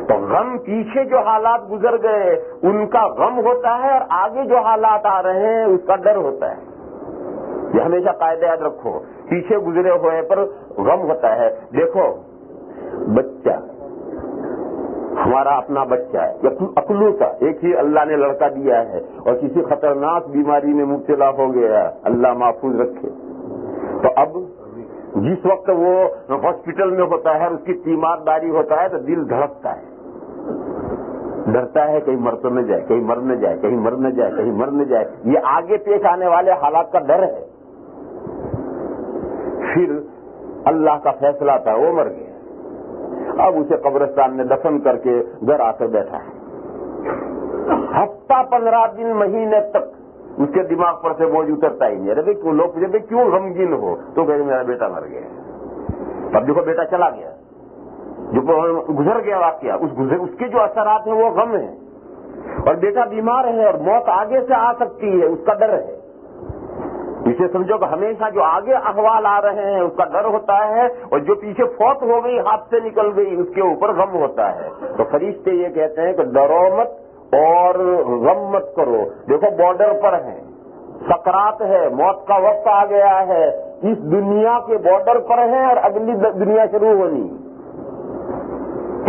تو غم پیچھے جو حالات گزر گئے ان کا غم ہوتا ہے، اور آگے جو حالات آ رہے ہیں اس کا ڈر ہوتا ہے. یہ ہمیشہ قاعدہ یاد رکھو، پیچھے گزرے ہوئے پر غم ہوتا ہے. دیکھو بچہ، ہمارا اپنا بچہ ہے، اکلو کا ایک ہی اللہ نے لڑکا دیا ہے، اور کسی خطرناک بیماری میں مبتلا ہو گیا، اللہ محفوظ رکھے. تو اب جس وقت وہ ہاسپٹل میں ہوتا ہے اور اس کی تیمارداری ہوتا ہے تو دل دھڑکتا ہے، ڈرتا ہے کہیں مر تو نہ جائے، کہیں مر نہ جائے، کہیں مر نہ جائے، کہیں مر نہ جائے. یہ آگے پیش آنے والے حالات کا ڈر ہے. پھر اللہ کا فیصلہ تھا، وہ مر گیا. اب اسے قبرستان میں دفن کر کے گھر آ کر بیٹھا ہے. ہفتہ 15 دن مہینے تک اس کے دماغ پر سے بوجھ اترتا ہی نہیں. ارے لوگ پوچھتے کیوں غمگین ہو، تو کہتے میرا بیٹا مر گیا. اب دیکھو بیٹا چلا گیا، جو گزر گیا واقعہ، اس کے جو اثرات ہیں وہ غم ہیں. اور بیٹا بیمار ہے اور موت آگے سے آ سکتی ہے، اس کا ڈر ہے. اسے سمجھو کہ ہمیشہ جو آگے احوال آ رہے ہیں اس کا ڈر ہوتا ہے، اور جو پیچھے فوت ہو گئی، ہاتھ سے نکل گئی، اس کے اوپر غم ہوتا ہے. تو فرشتے یہ کہتے ہیں کہ ڈرو مت اور غم مت کرو. دیکھو بارڈر پر ہیں، سکرات ہے، موت کا وقت آ گیا ہے، اس دنیا کے بارڈر پر ہیں اور اگلی دنیا شروع ہونی.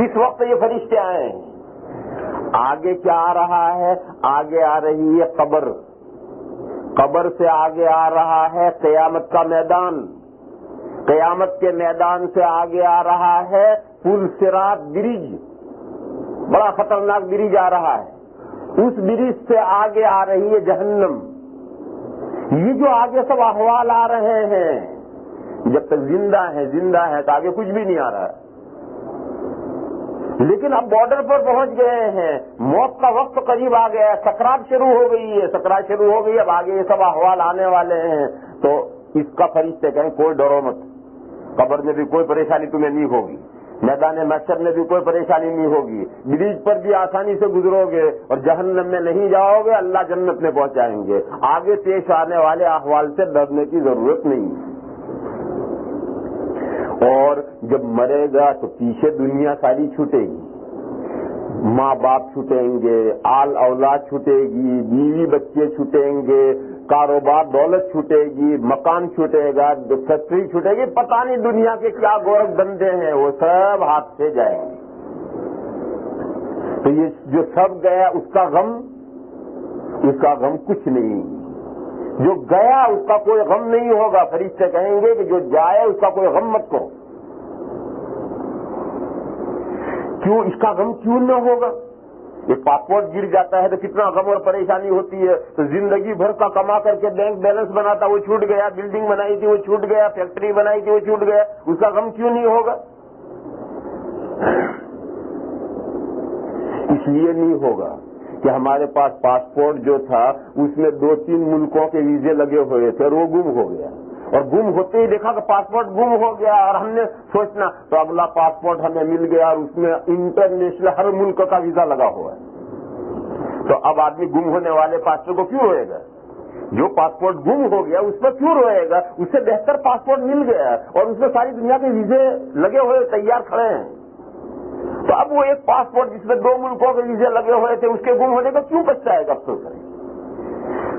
اس وقت یہ فرشتے آئے ہیں. آگے کیا آ رہا ہے؟ آگے آ رہی ہے قبر. قبر سے آگے آ رہا ہے قیامت کا میدان. قیامت کے میدان سے آگے آ رہا ہے پل صراط برج، بڑا خطرناک برج آ رہا ہے. اس برج سے آگے آ رہی ہے جہنم. یہ جو آگے سب احوال آ رہے ہیں، جب تک زندہ ہے تو آگے کچھ بھی نہیں آ رہا. لیکن اب بارڈر پر پہنچ گئے ہیں، موت کا وقت قریب آ گیا ہے، سکرات شروع ہو گئی ہے، اب آگے یہ سب احوال آنے والے ہیں. تو اس کا فرشتے کہیں کوئی ڈرو مت، قبر میں بھی کوئی پریشانی تمہیں نہیں ہوگی، میدان محشر میں بھی کوئی پریشانی نہیں ہوگی، برج پر بھی آسانی سے گزرو گے اور جہنم میں نہیں جاؤ گے، اللہ جنت میں پہنچائیں گے. آگے پیش آنے والے احوال سے ڈرنے کی ضرورت نہیں. اور جب مرے گا تو پیچھے دنیا ساری چھوٹے گی، ماں باپ چھوٹیں گے، آل اولاد چھوٹے گی، بیوی بچے چھوٹیں گے، کاروبار دولت چھوٹے گی، مکان چھوٹے گا، فیکٹری چھوٹے گی، پتہ نہیں دنیا کے کیا گورکھ بندے ہیں وہ سب ہاتھ سے جائیں گے. تو یہ جو سب گیا اس کا غم کچھ نہیں. جو گیا اس کا کوئی غم نہیں ہوگا. فرشتے کہیں گے کہ جو جائے اس کا کوئی غم مت کرو. کیوں اس کا غم کیوں نہ ہوگا؟ ایک پاسپورٹ گر جاتا ہے تو کتنا غم اور پریشانی ہوتی ہے. تو زندگی بھر کا کما کر کے بینک بیلنس بناتا وہ چھوٹ گیا، بلڈنگ بنائی تھی وہ چھوٹ گیا، فیکٹری بنائی تھی وہ چھوٹ گیا، اس کا غم کیوں نہیں ہوگا؟ اس لیے نہیں ہوگا کہ ہمارے پاس پاسپورٹ جو تھا اس میں 2-3 ملکوں کے ویزے لگے ہوئے تھے اور وہ گم ہو گیا، اور گم ہوتے ہی دیکھا کہ پاسپورٹ گم ہو گیا، اور ہم نے سوچنا تو اگلا پاسپورٹ ہمیں مل گیا اور اس میں انٹرنیشنل ہر ملک کا ویزا لگا ہوا ہے. تو اب آدمی گم ہونے والے پاسپورٹ کو کیوں روئے گا؟ جو پاسپورٹ گم ہو گیا اس پر کیوں روئے گا؟ اس سے بہتر پاسپورٹ مل گیا اور اس میں ساری دنیا کے ویزے لگے ہوئے تیار کھڑے ہیں. تو اب وہ ایک پاسپورٹ جس میں 2 ملکوں کے ویزے لگے ہوئے تھے اس کے گم ہونے کا کیوں پچھتائے گا، افسوس کرے.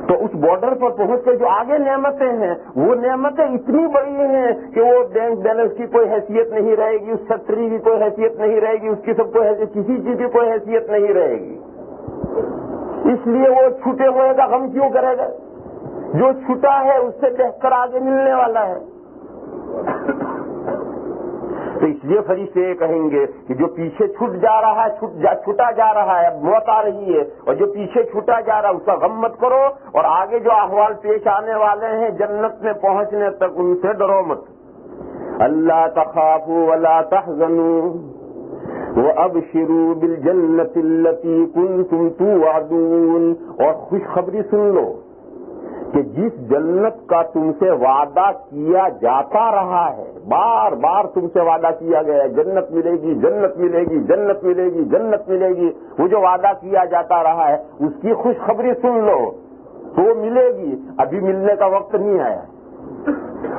تو اس بارڈر پر پہنچ کے جو آگے نعمتیں ہیں وہ نعمتیں اتنی بڑی ہیں کہ وہ بینک بیلنس کی کوئی حیثیت نہیں رہے گی، اس فیکٹری کی کوئی حیثیت نہیں رہے گی، اس کی سب کوئی حیثیت، کسی چیز کی کوئی حیثیت نہیں رہے گی. اس لیے وہ چھوٹے ہوئے کا غم کیوں کرے گا؟ جو چھوٹا ہے اس سے بہتر آگے ملنے والا ہے. تو اس لیے فرشتے یہ کہیں گے کہ جو پیچھے چھوٹ جا رہا ہے، چھوٹا جا رہا ہے، اب موت آ رہی ہے، اور جو پیچھے چھوٹا جا رہا ہے اس کا غم مت کرو، اور آگے جو احوال پیش آنے والے ہیں جنت میں پہنچنے تک ان سے ڈرو مت. اللہ تخافوا ولا تحزنوا وابشروا بالجنۃ التي كنتم توعدون. اور خوشخبری سن لو کہ جس جنت کا تم سے وعدہ کیا جاتا رہا ہے، بار بار تم سے وعدہ کیا گیا ہے جنت ملے گی، جنت ملے گی، جنت ملے گی، جنت ملے گی، وہ جو وعدہ کیا جاتا رہا ہے اس کی خوشخبری سن لو تو وہ ملے گی. ابھی ملنے کا وقت نہیں آیا.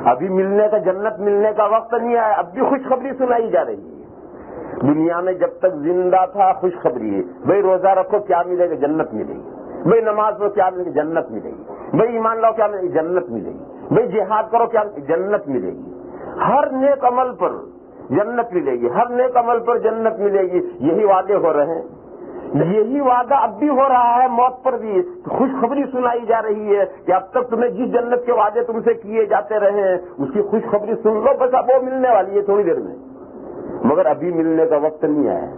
ابھی ملنے کا جنت ملنے کا وقت نہیں آیا، اب بھی خوشخبری سنائی جا رہی ہے۔ دنیا میں جب تک زندہ تھا خوشخبری ہے، بھائی روزہ رکھو کیا ملے گا؟ جنت ملے گی۔ بھائی نماز پڑھو کیا ملے گی؟ جنت ملے گی۔ بھائی ایمان لاؤ کیا ملے گی؟ جنت ملے گی۔ بھائی جہاد کرو کیا ملے گی؟ جنت ملے گی۔ ہر نیک عمل پر جنت ملے گی، ہر نیک عمل پر جنت ملے گی، یہی وعدے ہو رہے ہیں۔ یہی وعدہ اب بھی ہو رہا ہے، موت پر بھی خوشخبری سنائی جا رہی ہے کہ اب تک تمہیں جس جنت کے وعدے تم سے کیے جاتے رہے ہیں اس کی خوشخبری سن لو، بس اب وہ ملنے والی ہے تھوڑی دیر میں، مگر ابھی ملنے کا وقت نہیں آیا۔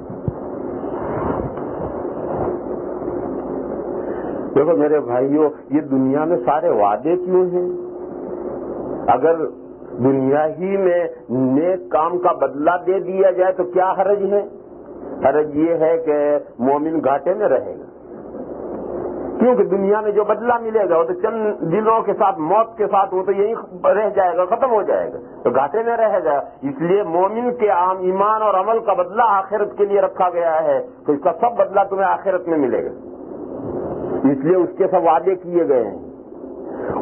دیکھو میرے بھائیوں، یہ دنیا میں سارے وعدے کیوں ہیں؟ اگر دنیا ہی میں نیک کام کا بدلہ دے دیا جائے تو کیا حرج ہے؟ حرج یہ ہے کہ مومن گھاٹے میں رہے گا، کیونکہ دنیا میں جو بدلہ ملے گا وہ تو چند دنوں کے ساتھ، موت کے ساتھ وہ تو یہی رہ جائے گا، ختم ہو جائے گا، تو گھاٹے میں رہے گا۔ اس لیے مومن کے عام ایمان اور عمل کا بدلہ آخرت کے لیے رکھا گیا ہے، تو اس کا سب بدلہ تمہیں آخرت میں ملے گا، اس لیے اس کے سب وعدے کیے گئے ہیں۔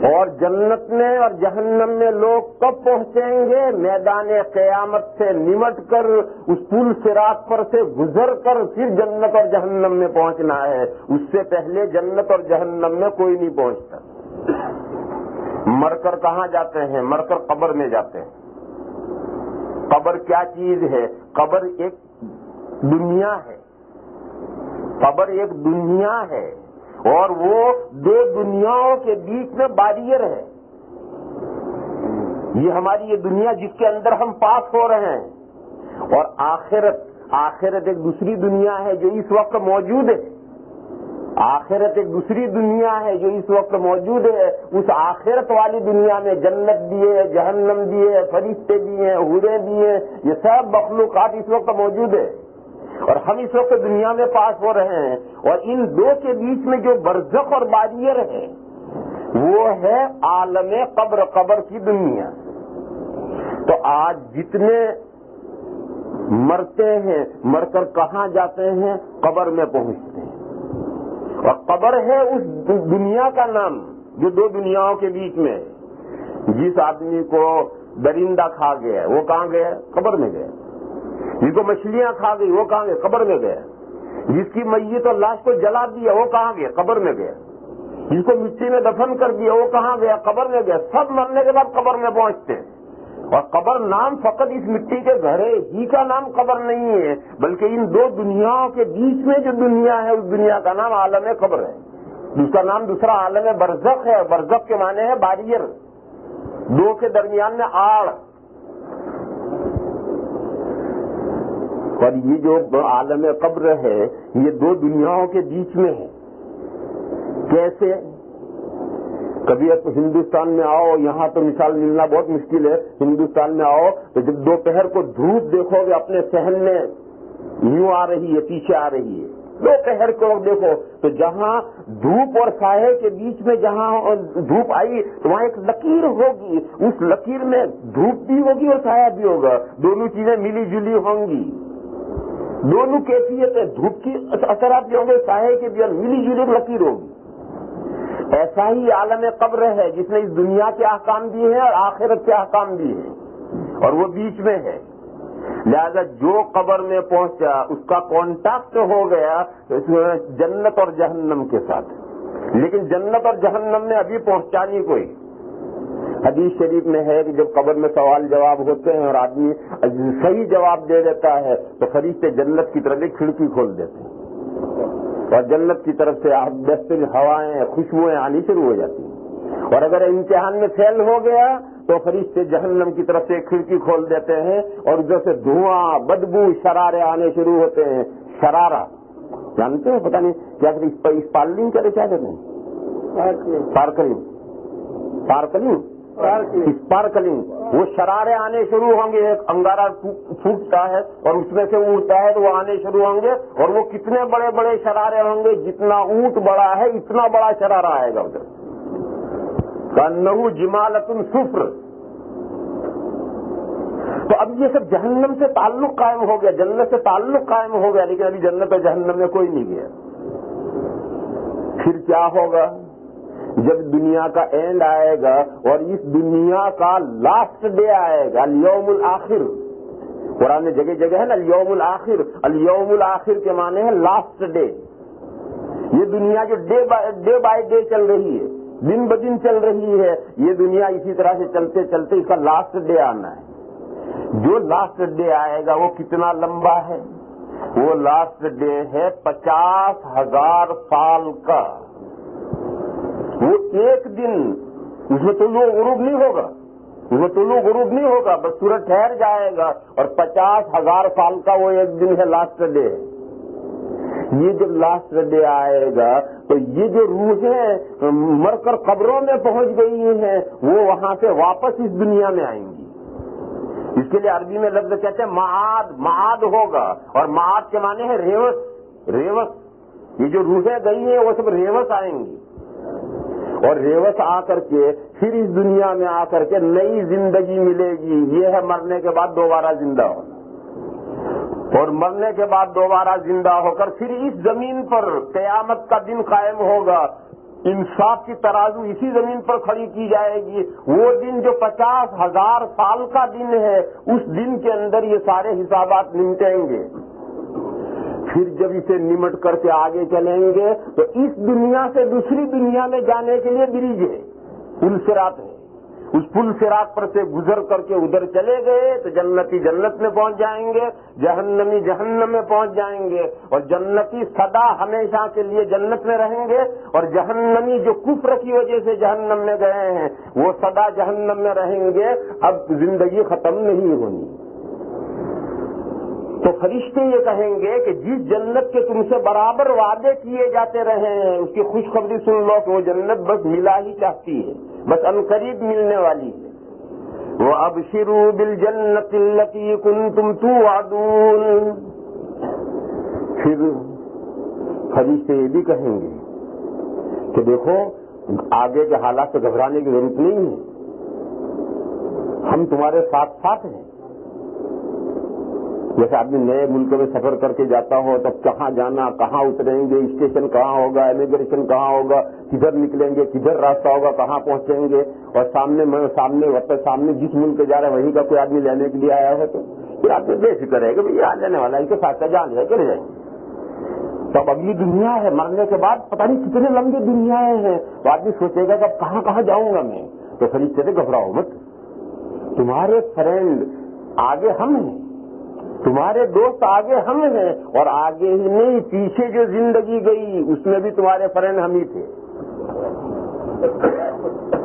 اور جنت میں اور جہنم میں لوگ کب پہنچیں گے؟ میدان قیامت سے نمٹ کر اس پل صراط پر سے گزر کر پھر جنت اور جہنم میں پہنچنا ہے، اس سے پہلے جنت اور جہنم میں کوئی نہیں پہنچتا۔ مر کر کہاں جاتے ہیں؟ مر کر قبر میں جاتے ہیں۔ قبر کیا چیز ہے؟ قبر ایک دنیا ہے، قبر ایک دنیا ہے، اور وہ دو دنیاؤں کے بیچ میں بیریئر ہے۔ یہ ہماری یہ دنیا جس کے اندر ہم پاس ہو رہے ہیں، اور آخرت ایک دوسری دنیا ہے جو اس وقت موجود ہے۔ آخرت ایک دوسری دنیا ہے جو اس وقت موجود ہے۔ اس آخرت والی دنیا میں جنت بھی ہے، جہنم بھی ہے، فرشتے بھی ہیں، حوریں بھی ہیں، یہ سب مخلوقات اس وقت موجود ہے، اور ہم اس وقت دنیا میں پاس ہو رہے ہیں۔ اور ان دو کے بیچ میں جو برزخ اور بیریئر ہے وہ ہے عالم قبر، قبر کی دنیا۔ تو آج جتنے مرتے ہیں، مر کر کہاں جاتے ہیں؟ قبر میں پہنچتے ہیں، اور قبر ہے اس دنیا کا نام جو دو دنیاؤں کے بیچ میں ہے۔ جس آدمی کو درندہ کھا گیا وہ کہاں گیا؟ قبر میں گیا۔ جس کو مچھلیاں کھا گئی وہ کہاں گیا؟ قبر میں گیا۔ جس کی میت اور لاش کو جلا دیا وہ کہاں گیا؟ قبر میں گیا۔ جس کو مٹی میں دفن کر دیا وہ کہاں گیا؟ قبر میں گیا۔ سب مرنے کے بعد قبر میں پہنچتے ہیں، اور قبر نام فقط اس مٹی کے گھرے ہی کا نام قبر نہیں ہے، بلکہ ان دو دنیاؤں کے بیچ میں جو دنیا ہے اس دنیا کا نام عالم قبر ہے۔ جس کا نام دوسرا عالم برزخ ہے۔ برزخ کے معنی ہے بیریئر، دو کے درمیان میں آڑ۔ اور یہ جو عالم قبر ہے یہ دو دنیاؤں کے بیچ میں ہے۔ کیسے؟ کبھی آپ ہندوستان میں آؤ، یہاں تو مثال ملنا بہت مشکل ہے، ہندوستان میں آؤ تو جب دوپہر کو دھوپ دیکھو گے اپنے صحن میں یوں آ رہی ہے، پیچھے آ رہی ہے، دوپہر کو دیکھو تو جہاں دھوپ اور سائے کے بیچ میں جہاں دھوپ آئی تو وہاں ایک لکیر ہوگی، اس لکیر میں دھوپ بھی ہوگی اور سایہ بھی ہوگا، دونوں چیزیں ملی جلی ہوں گی، دونوں کیفیتیں، دھوپ کی اثرات بھی ہوں گے، سایہ کے بھی، اور ملی جلی لکیر ہوگی۔ ایسا ہی عالم قبر ہے جس میں اس دنیا کے احکام بھی ہیں اور آخرت کے احکام بھی ہیں، اور وہ بیچ میں ہے۔ لہذا جو قبر میں پہنچا اس کا کانٹیکٹ ہو گیا جنت اور جہنم کے ساتھ، لیکن جنت اور جہنم میں ابھی پہنچا نہیں کوئی۔ حدیث شریف میں ہے کہ جب قبر میں سوال جواب ہوتے ہیں اور آدمی صحیح جواب دے دیتا ہے تو فرشتے جنت کی طرف ایک کھڑکی کھول دیتے ہیں، اور جنت کی طرف سے بہترین ہوائیں، خوشبوئیں آنی شروع ہو جاتی ہیں، اور اگر امتحان میں فیل ہو گیا تو فرشتے جہنم کی طرف سے کھڑکی کھول دیتے ہیں، اور ادھر سے دھواں، بدبو، شرارے آنے شروع ہوتے ہیں۔ شرارہ جانتے ہیں؟ پتہ نہیں کیا اسپالنگ کرے، کیا کہتے ہیں؟ اسپارکلنگ، وہ شرارے آنے شروع ہوں گے، ایک انگارہ پھوٹتا ہے اور اس میں سے اڑتا ہے تو وہ آنے شروع ہوں گے، اور وہ کتنے بڑے بڑے شرارے ہوں گے، جتنا اونٹ بڑا ہے اتنا بڑا شرارہ آئے گا ادھر، کأنہ جمالۃ صفر۔ تو اب یہ سب جہنم سے تعلق قائم ہو گیا، جنت سے تعلق قائم ہو گیا، لیکن ابھی جنت اور جہنم میں کوئی نہیں گیا۔ پھر کیا ہوگا؟ جب دنیا کا اینڈ آئے گا اور اس دنیا کا لاسٹ ڈے آئے گا، الیوم الآخر، قرآن میں جگہ جگہ ہے نا الیوم الآخر، الیوم الآخر کے معنی ہے لاسٹ ڈے۔ یہ دنیا جو ڈے بائی ڈے چل رہی ہے، دن بدن چل رہی ہے، یہ دنیا اسی طرح سے چلتے چلتے اس کا لاسٹ ڈے آنا ہے۔ جو لاسٹ ڈے آئے گا وہ کتنا لمبا ہے؟ وہ لاسٹ ڈے ہے 50,000 سال کا۔ وہ ایک دن، اس میں طلوع غروب نہیں ہوگا، اس میں طلوع غروب نہیں ہوگا، بس سورج ٹھہر جائے گا، اور 50,000 سال کا وہ ایک دن ہے، لاسٹ ڈے۔ یہ جب لاسٹ ڈے آئے گا تو یہ جو روحیں مر کر قبروں میں پہنچ گئی ہیں وہ وہاں سے واپس اس دنیا میں آئیں گی۔ اس کے لیے عربی میں لفظ کہتے ہیں معاد، معاد ہوگا، اور معاد کے معنی ہے ریوس، ریوس۔ یہ جو روحیں گئی ہیں وہ سب ریوس آئیں گی، اور ریوس آ کر کے پھر اس دنیا میں آ کر کے نئی زندگی ملے گی۔ یہ ہے مرنے کے بعد دوبارہ زندہ ہونا، اور مرنے کے بعد دوبارہ زندہ ہو کر پھر اس زمین پر قیامت کا دن قائم ہوگا۔ انصاف کی ترازو اسی زمین پر کھڑی کی جائے گی۔ وہ دن جو 50,000 سال کا دن ہے، اس دن کے اندر یہ سارے حسابات نمٹیں گے۔ پھر جب اسے نمٹ کر کے آگے چلیں گے تو اس دنیا سے دوسری دنیا میں جانے کے لیے برج ہے، پل صراط ہے۔ اس پل صراط پر سے گزر کر کے ادھر چلے گئے تو جنتی جنت میں پہنچ جائیں گے، جہنمی جہنم میں پہنچ جائیں گے، اور جنتی سدا ہمیشہ کے لیے جنت میں رہیں گے، اور جہنمی جو کفر کی وجہ سے جہنم میں گئے ہیں وہ سدا جہنم میں رہیں گے۔ اب زندگی ختم نہیں ہونی۔ تو فرشتے یہ کہیں گے کہ جس جنت کے تم سے برابر وعدے کیے جاتے رہے ہیں اس کی خوشخبری سن لو کہ وہ جنت بس ملا ہی چاہتی ہے، بس عنقریب ملنے والی ہے۔ وَأَبْشِرُوا بِالْجَنَّةِ الَّتِي كُنتُمْ تُوعَدُونَ۔ پھر فرشتے یہ بھی کہیں گے کہ دیکھو آگے کے حالات سے گھبرانے کی ضرورت نہیں ہے، ہم تمہارے ساتھ ساتھ ہیں۔ جیسے آدمی نئے ملک میں سفر کر کے جاتا ہو تب کہاں جانا، کہاں اتریں گے، اسٹیشن کہاں ہوگا، امیگریشن کہاں ہوگا، کدھر نکلیں گے، کدھر راستہ ہوگا، کہاں پہنچیں گے، اور سامنے جس ملک جا رہا ہے وہیں کا کوئی آدمی لینے کے لیے آیا ہے تو پھر آدمی بے فکر ہے کہ بھائی آ جانے والا ہے، اس کے ساتھ کا جان جائے چلے جائیں گے۔ تو اب اگلی دنیا ہے، مرنے کے بعد پتہ نہیں کتنے لمبی دنیایں ہیں، تو آدمی سوچے گا کہ اب کہاں کہاں جاؤں گا میں۔ تو فرشتے سے گھبراؤ مت، تمہارے فرینڈ آگے ہم ہیں، تمہارے دوست آگے ہم ہیں، اور آگے ہی نہیں پیچھے جو زندگی گئی اس میں بھی تمہارے فرینڈ ہم ہی تھے۔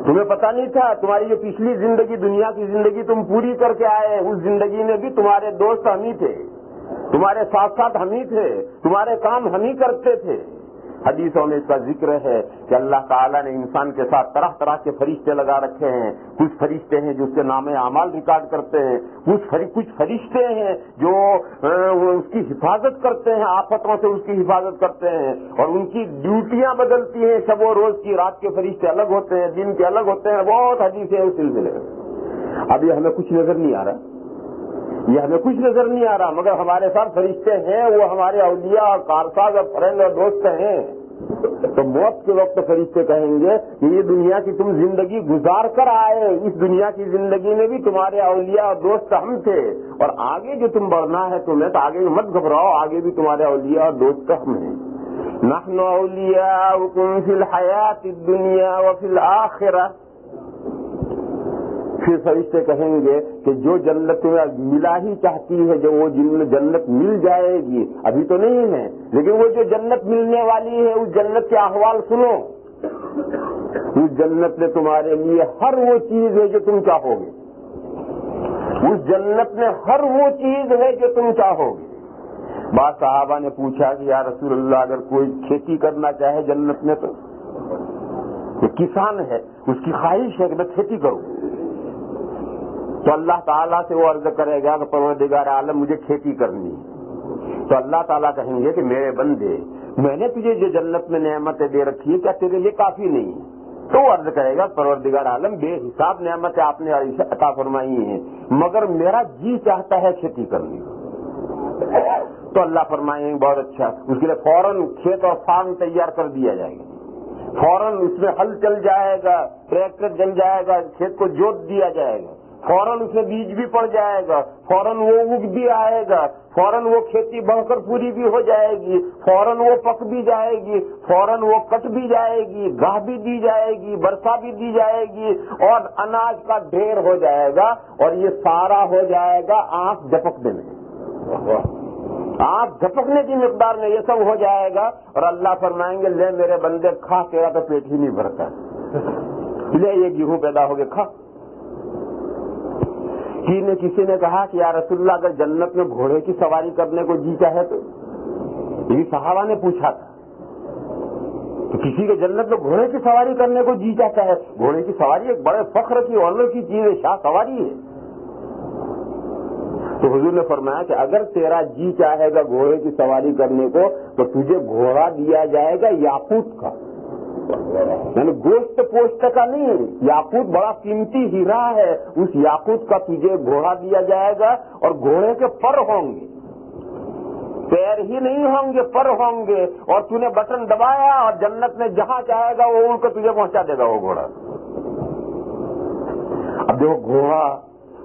تمہیں پتہ نہیں تھا تمہاری جو پچھلی زندگی، دنیا کی زندگی تم پوری کر کے آئے، اس زندگی میں بھی تمہارے دوست ہم ہی تھے، تمہارے ساتھ ساتھ ہم ہی تھے، تمہارے کام ہم ہی کرتے تھے۔ حدیثوں میں اس کا ذکر ہے کہ اللہ تعالیٰ نے انسان کے ساتھ طرح طرح کے فرشتے لگا رکھے ہیں۔ کچھ فرشتے ہیں جو اس کے نام اعمال ریکارڈ کرتے ہیں، کچھ فرشتے ہیں جو اس کی حفاظت کرتے ہیں، آفتوں سے اس کی حفاظت کرتے ہیں، اور ان کی ڈیوٹیاں بدلتی ہیں، شب و روز کی، رات کے فرشتے الگ ہوتے ہیں، دن کے الگ ہوتے ہیں، بہت حدیثیں ہیں اس سلسلے میں۔ اب یہ ہمیں کچھ نظر نہیں آ رہا، یہ ہمیں کچھ نظر نہیں آ رہا، مگر ہمارے ساتھ فرشتے ہیں، وہ ہمارے اولیاء اور کارساز اور فرینڈ اور دوست ہیں۔ تو موت کے وقت فرشتے کہیں گے کہ یہ دنیا کی تم زندگی گزار کر آئے، اس دنیا کی زندگی میں بھی تمہارے اولیاء اور دوست ہم تھے، اور آگے جو تم بڑھنا ہے تمہیں، تو آگے مت گھبراؤ، آگے بھی تمہارے اولیاء اور دوست ہم ہیں۔ نحن اولیاؤکم فی الحیات الدنیا وفی الآخرہ۔ پھر فرشتے کہیں گے کہ جو جنت تمہیں ملا ہی چاہتی ہے، جو وہ جنت مل جائے گی، ابھی تو نہیں ہے لیکن وہ جو جنت ملنے والی ہے اس جنت کے احوال سنو۔ اس جنت میں تمہارے لیے ہر وہ چیز ہے جو تم چاہو گے، اس جنت میں ہر وہ چیز ہے جو تم چاہو گے۔ بعض صحابہ نے پوچھا کہ یا رسول اللہ اگر کوئی کھیتی کرنا چاہے جنت میں، تو کسان ہے، اس کی خواہش ہے کہ میں کھیتی کروں، تو اللہ تعالیٰ سے وہ عرض کرے گا کہ پروردگار عالم مجھے کھیتی کرنی ہے، تو اللہ تعالیٰ کہیں گے کہ میرے بندے میں نے تجھے جو جنت میں نعمتیں دے رکھی ہے کیا تیرے لیے کافی نہیں ہے؟ تو وہ عرض کرے گا پروردگار عالم بے حساب نعمتیں آپ نے عطا فرمائی ہیں، مگر میرا جی چاہتا ہے کھیتی کرنی۔ تو اللہ فرمائیں گے بہت اچھا، اس کے لیے فوراً کھیت اور فارم تیار کر دیا جائے گا، فوراً اس میں ہل چل جائے گا، ٹریکٹر چل جائے گا، کھیت کو جوت دیا جائے گا، فوراً اس میں بیج بھی پڑ جائے گا، فوراً وہ اگ بھی آئے گا، فوراً وہ کھیتی بڑھ کر پوری بھی ہو جائے گی، فوراً وہ پک بھی جائے گی، فوراً وہ کٹ بھی جائے گی، گاہ بھی دی جائے گی، برسا بھی دی جائے گی، اور اناج کا ڈھیر ہو جائے گا، اور یہ سارا ہو جائے گا آنکھ جھپکنے میں، آنکھ جھپکنے کی مقدار میں یہ سب ہو جائے گا، اور اللہ فرمائیں گے لے میرے بندے کھا، تیرا تو پیٹ ہی نہیں بھرتا، لے یہ گیہوں پیدا ہو گئے کھا۔ کسی نے کہا کہ یا رسول اللہ اگر جنت میں گھوڑے کی سواری کرنے کو جی چاہے تو، یہ صحابہ نے پوچھا تھا تو کسی کے جنت میں گھوڑے کی سواری کرنے کو جی چاہتا ہے؟ گھوڑے کی سواری ایک بڑے فخر کی آنر کی چیز ہے، شاہ سواری ہے۔ تو حضور نے فرمایا کہ اگر تیرا جی چاہے گا گھوڑے کی سواری کرنے کو تو تجھے گھوڑا دیا جائے گا یاقوت کا، یعنی گوشت پوشت کا نہیں، یاقوت بڑا قیمتی ہیرا ہے، اس یاقوت کا تجھے گھوڑا دیا جائے گا، اور گھوڑے کے پر ہوں گے، پیر ہی نہیں ہوں گے، پر ہوں گے، اور تو نے بٹن دبایا اور جنت میں جہاں چاہے گا وہ اڑ کر تجھے پہنچا دے گا وہ گھوڑا۔ اب دیکھو گھوڑا،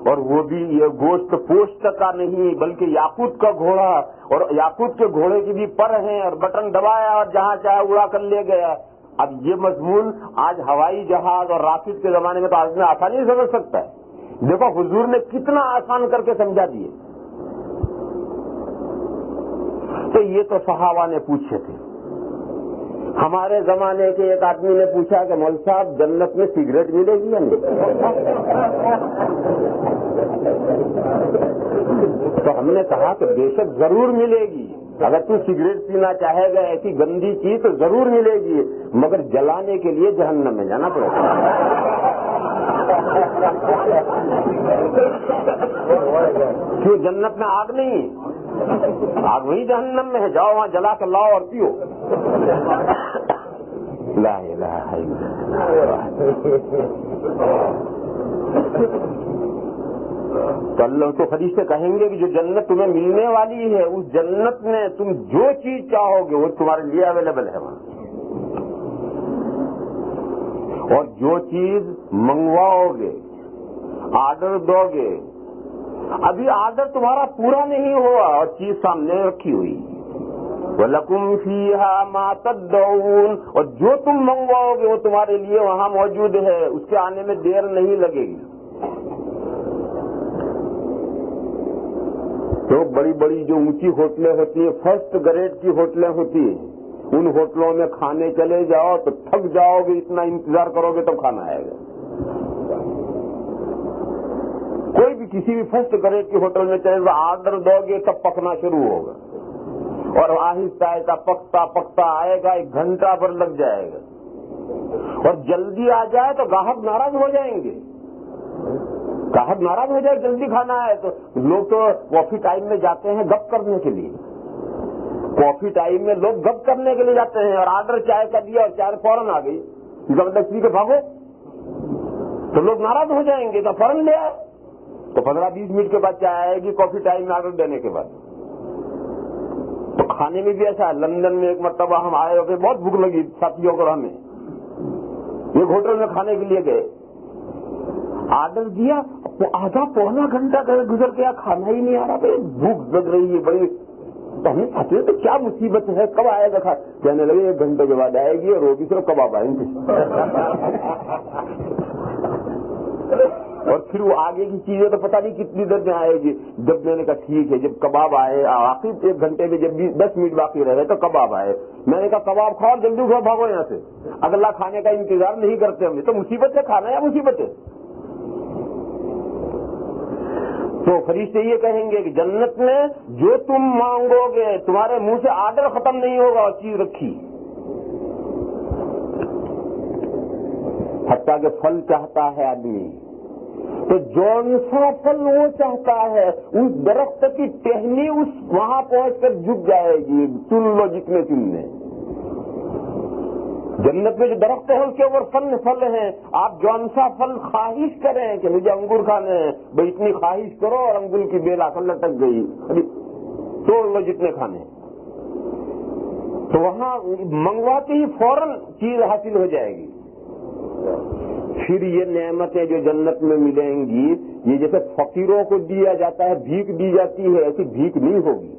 اور وہ بھی یہ گوشت پوشت کا نہیں بلکہ یاقوت کا گھوڑا، اور یاقوت کے گھوڑے کی بھی پر ہیں، اور بٹن دبایا اور جہاں چاہے اڑا کر لے گیا۔ اب یہ مضمون آج ہوائی جہاز اور راکٹ کے زمانے میں تو آدمی آسانی سے سمجھ سکتا ہے، دیکھو حضور نے کتنا آسان کر کے سمجھا دیے۔ تو یہ تو صحابہ نے پوچھے تھے۔ ہمارے زمانے کے ایک آدمی نے پوچھا کہ مول صاحب جنت میں سگریٹ ملے گی یا نہیں؟ تو ہم نے کہا کہ بے شک ضرور ملے گی، اگر تو سگریٹ پینا چاہے گا ایسی گندی چیز تو ضرور ملے گی، مگر جلانے کے لیے جہنم میں جانا پڑے گا۔ کیوں جنت میں آگ نہیں ہے؟ آگ وہی جہنم میں ہے، جاؤ وہاں جلا کر لاؤ اور پیو۔ لا الہ الا تو اللہ تو فرشتے کہیں گے کہ جو جنت تمہیں ملنے والی ہے اس جنت میں تم جو چیز چاہو گے وہ تمہارے لیے اویلیبل ہے وہاں، اور جو چیز منگواؤ گے، آرڈر دو گے، ابھی آرڈر تمہارا پورا نہیں ہوا اور چیز سامنے رکھی ہوئی، وَلَكُمْ فِيهَا مَا تَدَّعُونَ، اور جو تم منگواؤ گے وہ تمہارے لیے وہاں موجود ہے، اس کے آنے میں دیر نہیں لگے گی۔ تو بڑی بڑی جو اونچی ہوٹلیں ہوتی ہیں، فرسٹ گریڈ کی ہوٹلیں ہوتی ہیں، ان ہوٹلوں میں کھانے چلے جاؤ تو تھک جاؤ گے، اتنا انتظار کرو گے تب کھانا آئے گا۔ کوئی بھی کسی بھی فرسٹ گریڈ کی ہوٹل میں چلے جاؤ، آرڈر دو گے تب پکنا شروع ہوگا، اور آہستہ آہستہ پکتا پکتا آئے گا، 1 گھنٹہ پر لگ جائے گا، اور جلدی آ جائے تو گاہک ناراض ہو جائیں گے، گاہک ناراض ہو جائے جلدی کھانا ہے تو لوگ تو کافی ٹائم میں جاتے ہیں گپ کرنے کے لیے، کافی ٹائم میں لوگ گپ کرنے کے لیے جاتے ہیں، اور آرڈر چائے کا دیا اور چائے فوراً آ گئی، زبردستی کے بھاگو تو لوگ ناراض ہو جائیں گے، تو فوراً لے آئے، تو 15-20 منٹ کے بعد چائے آئے گی کافی ٹائم میں آرڈر دینے کے بعد۔ تو کھانے میں بھی ایسا ہے، لندن میں ایک مرتبہ ہم آئے ہوئے، بہت بھوک لگی ساتھیوں کو، ہمیں ایک ہوٹل میں کھانے کے لیے گئے، آرڈر دیا، آدھا پونا گھنٹہ گزر گیا، کھانا ہی نہیں آ رہا، بھوک لگ رہی ہے بڑی، تو ہمیں کھاتے تو کیا مصیبت ہے، کب آئے گا کہنے لگے 1 گھنٹے کے بعد آئے گی، اور وہ بھی صرف کباب آئیں گے۔ اور پھر وہ آگے کی چیزیں تو پتہ نہیں کتنی دیر میں آئے گی۔ جب میں نے کہا ٹھیک ہے، جب کباب آئے آخری 1 گھنٹے میں، جب 10 منٹ باقی رہے تو کباب آئے، میں نے کہا کباب کھاؤ، جلدی اٹھو بھاگو یہاں سے، اگلا کھانے کا انتظار نہیں کرتے ہم، تو مصیبت ہے کھانا یا مصیبت ہے؟ تو فرشتے یہ کہیں گے کہ جنت میں جو تم مانگو گے تمہارے منہ سے آرڈر ختم نہیں ہوگا، اور چیز رکھی، حتیٰ کہ پھل چاہتا ہے آدمی تو جون سا پھل وہ چاہتا ہے، اس درخت کی ٹہنی اس وہاں پہنچ کر جھک جائے گی، چن لو جتنے چننے۔ جنت میں جو درخت ہے اس کے اوپر پھل ہیں، آپ جون سا پھل خواہش کریں کہ مجھے انگور کھانے ہیں، بھائی اتنی خواہش کرو اور انگور کی بیل آ کر لٹک گئی، توڑ لو جتنے کھانے۔ تو وہاں منگواتے ہی فوراً چیز حاصل ہو جائے گی. پھر یہ نعمتیں جو جنت میں ملیں گی، یہ جیسے فقیروں کو دیا جاتا ہے، بھیک دی جاتی ہے، ایسی بھیک نہیں ہوگی.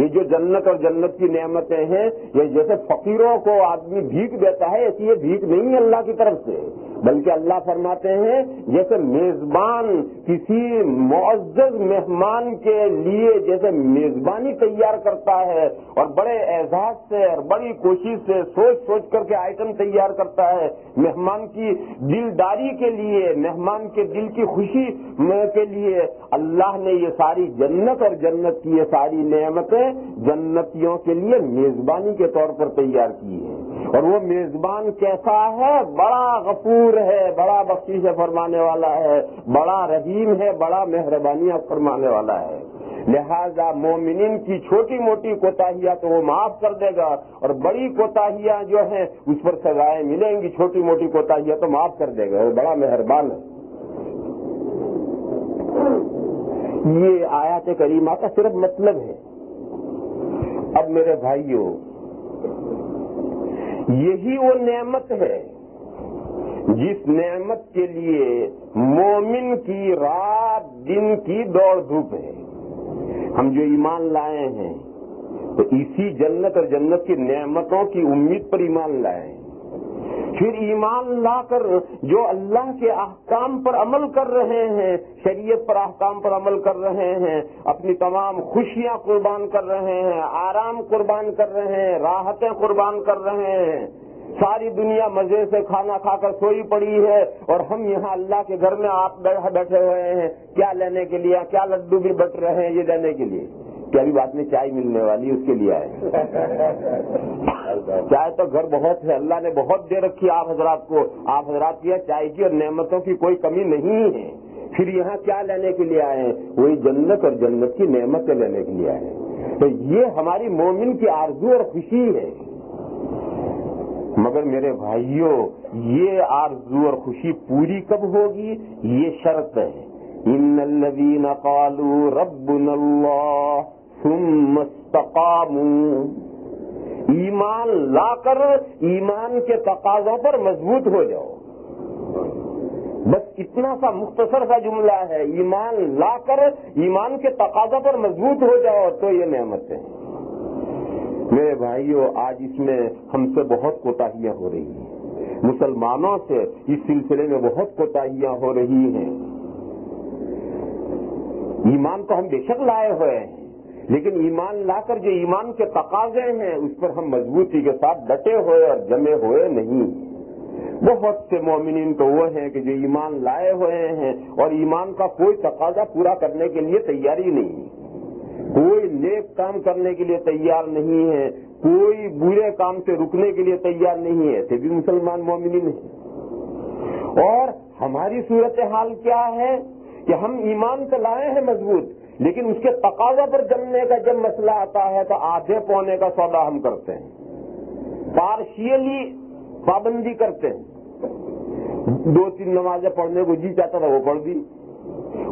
یہ جو جنت اور جنت کی نعمتیں ہیں، یہ جیسے فقیروں کو آدمی بھیک دیتا ہے، ایسی یہ بھیک نہیں ہے اللہ کی طرف سے، بلکہ اللہ فرماتے ہیں جیسے میزبان کسی معزز مہمان کے لیے جیسے میزبانی تیار کرتا ہے اور بڑے اعزاز سے اور بڑی کوشش سے سوچ کر کے آئٹم تیار کرتا ہے مہمان کی دلداری کے لیے، مہمان کے دل کی خوشی کے لیے، اللہ نے یہ ساری جنت اور جنت کی یہ ساری نعمتیں جنتیوں کے لیے میزبانی کے طور پر تیار کی ہے. اور وہ میزبان کیسا ہے؟ بڑا غفور ہے، بڑا بخشش فرمانے والا ہے، بڑا رحیم ہے، بڑا مہربانیاں فرمانے والا ہے. لہذا مومنین کی چھوٹی موٹی کوتاہیاں تو وہ معاف کر دے گا، اور بڑی کوتاہیاں جو ہیں اس پر سزائیں ملیں گی. چھوٹی موٹی کوتاہیاں تو معاف کر دے گا، وہ بڑا مہربان ہے. یہ آیات کریمہ کا صرف مطلب ہے. اب میرے بھائیوں، یہی وہ نعمت ہے جس نعمت کے لیے مومن کی رات دن کی دوڑ دھوپ ہے. ہم جو ایمان لائے ہیں تو اسی جنت اور جنت کی نعمتوں کی امید پر ایمان لائے ہیں. پھر ایمان لا کر جو اللہ کے احکام پر عمل کر رہے ہیں، شریعت پر احکام پر عمل کر رہے ہیں، اپنی تمام خوشیاں قربان کر رہے ہیں، آرام قربان کر رہے ہیں، راحتیں قربان کر رہے ہیں. ساری دنیا مزے سے کھانا کھا کر سوئی پڑی ہے اور ہم یہاں اللہ کے گھر میں آپ بیٹھے ہوئے ہیں. کیا لینے کے لیے؟ کیا لڈو بھی بٹ رہے ہیں یہ لینے کے لیے؟ کیا بھی بات نہیں، چائے ملنے والی اس کے لیے آئے. چائے تو گھر بہت ہے، اللہ نے بہت دے رکھی آپ حضرات کو. آپ حضرات کی چائے کی اور نعمتوں کی کوئی کمی نہیں ہے. پھر یہاں کیا لینے کے لیے آئے ہیں؟ وہی جنت اور جنت کی نعمتیں لینے کے لیے آئے ہیں. تو یہ ہماری مومن کی آرزو اور خوشی ہے. مگر میرے بھائیوں، یہ آرزو اور خوشی پوری کب ہوگی؟ یہ شرط ہے. ان الذین قالوا ربنا اللہ ثم استقاموا. ایمان لا کر ایمان کے تقاضوں پر مضبوط ہو جاؤ. بس اتنا سا مختصر سا جملہ ہے. ایمان لا کر ایمان کے تقاضوں پر مضبوط ہو جاؤ تو یہ نعمت ہے. میرے بھائیوں، آج اس میں ہم سے بہت کوتاہیاں ہو رہی ہیں. مسلمانوں سے اس سلسلے میں بہت کوتاہیاں ہو رہی ہیں. ایمان تو ہم بے شک لائے ہوئے ہیں، لیکن ایمان لا کر جو ایمان کے تقاضے ہیں اس پر ہم مضبوطی کے ساتھ ڈٹے ہوئے اور جمے ہوئے نہیں. بہت سے مومنین تو وہ ہیں کہ جو ایمان لائے ہوئے ہیں اور ایمان کا کوئی تقاضا پورا کرنے کے لیے تیاری نہیں، کوئی نیک کام کرنے کے لیے تیار نہیں ہے، کوئی برے کام سے رکنے کے لیے تیار نہیں ہے. ایسے بھی مسلمان مومنین ہیں. اور ہماری صورتحال کیا ہے کہ ہم ایمان تو لائے ہیں مضبوط، لیکن اس کے تقاضا پر جمنے کا جب مسئلہ آتا ہے تو آدھے پونے کا سودا ہم کرتے ہیں، پارشیلی پابندی کرتے ہیں. 2-3 نمازیں پڑھنے کو جی چاہتا تھا وہ پڑھ دی،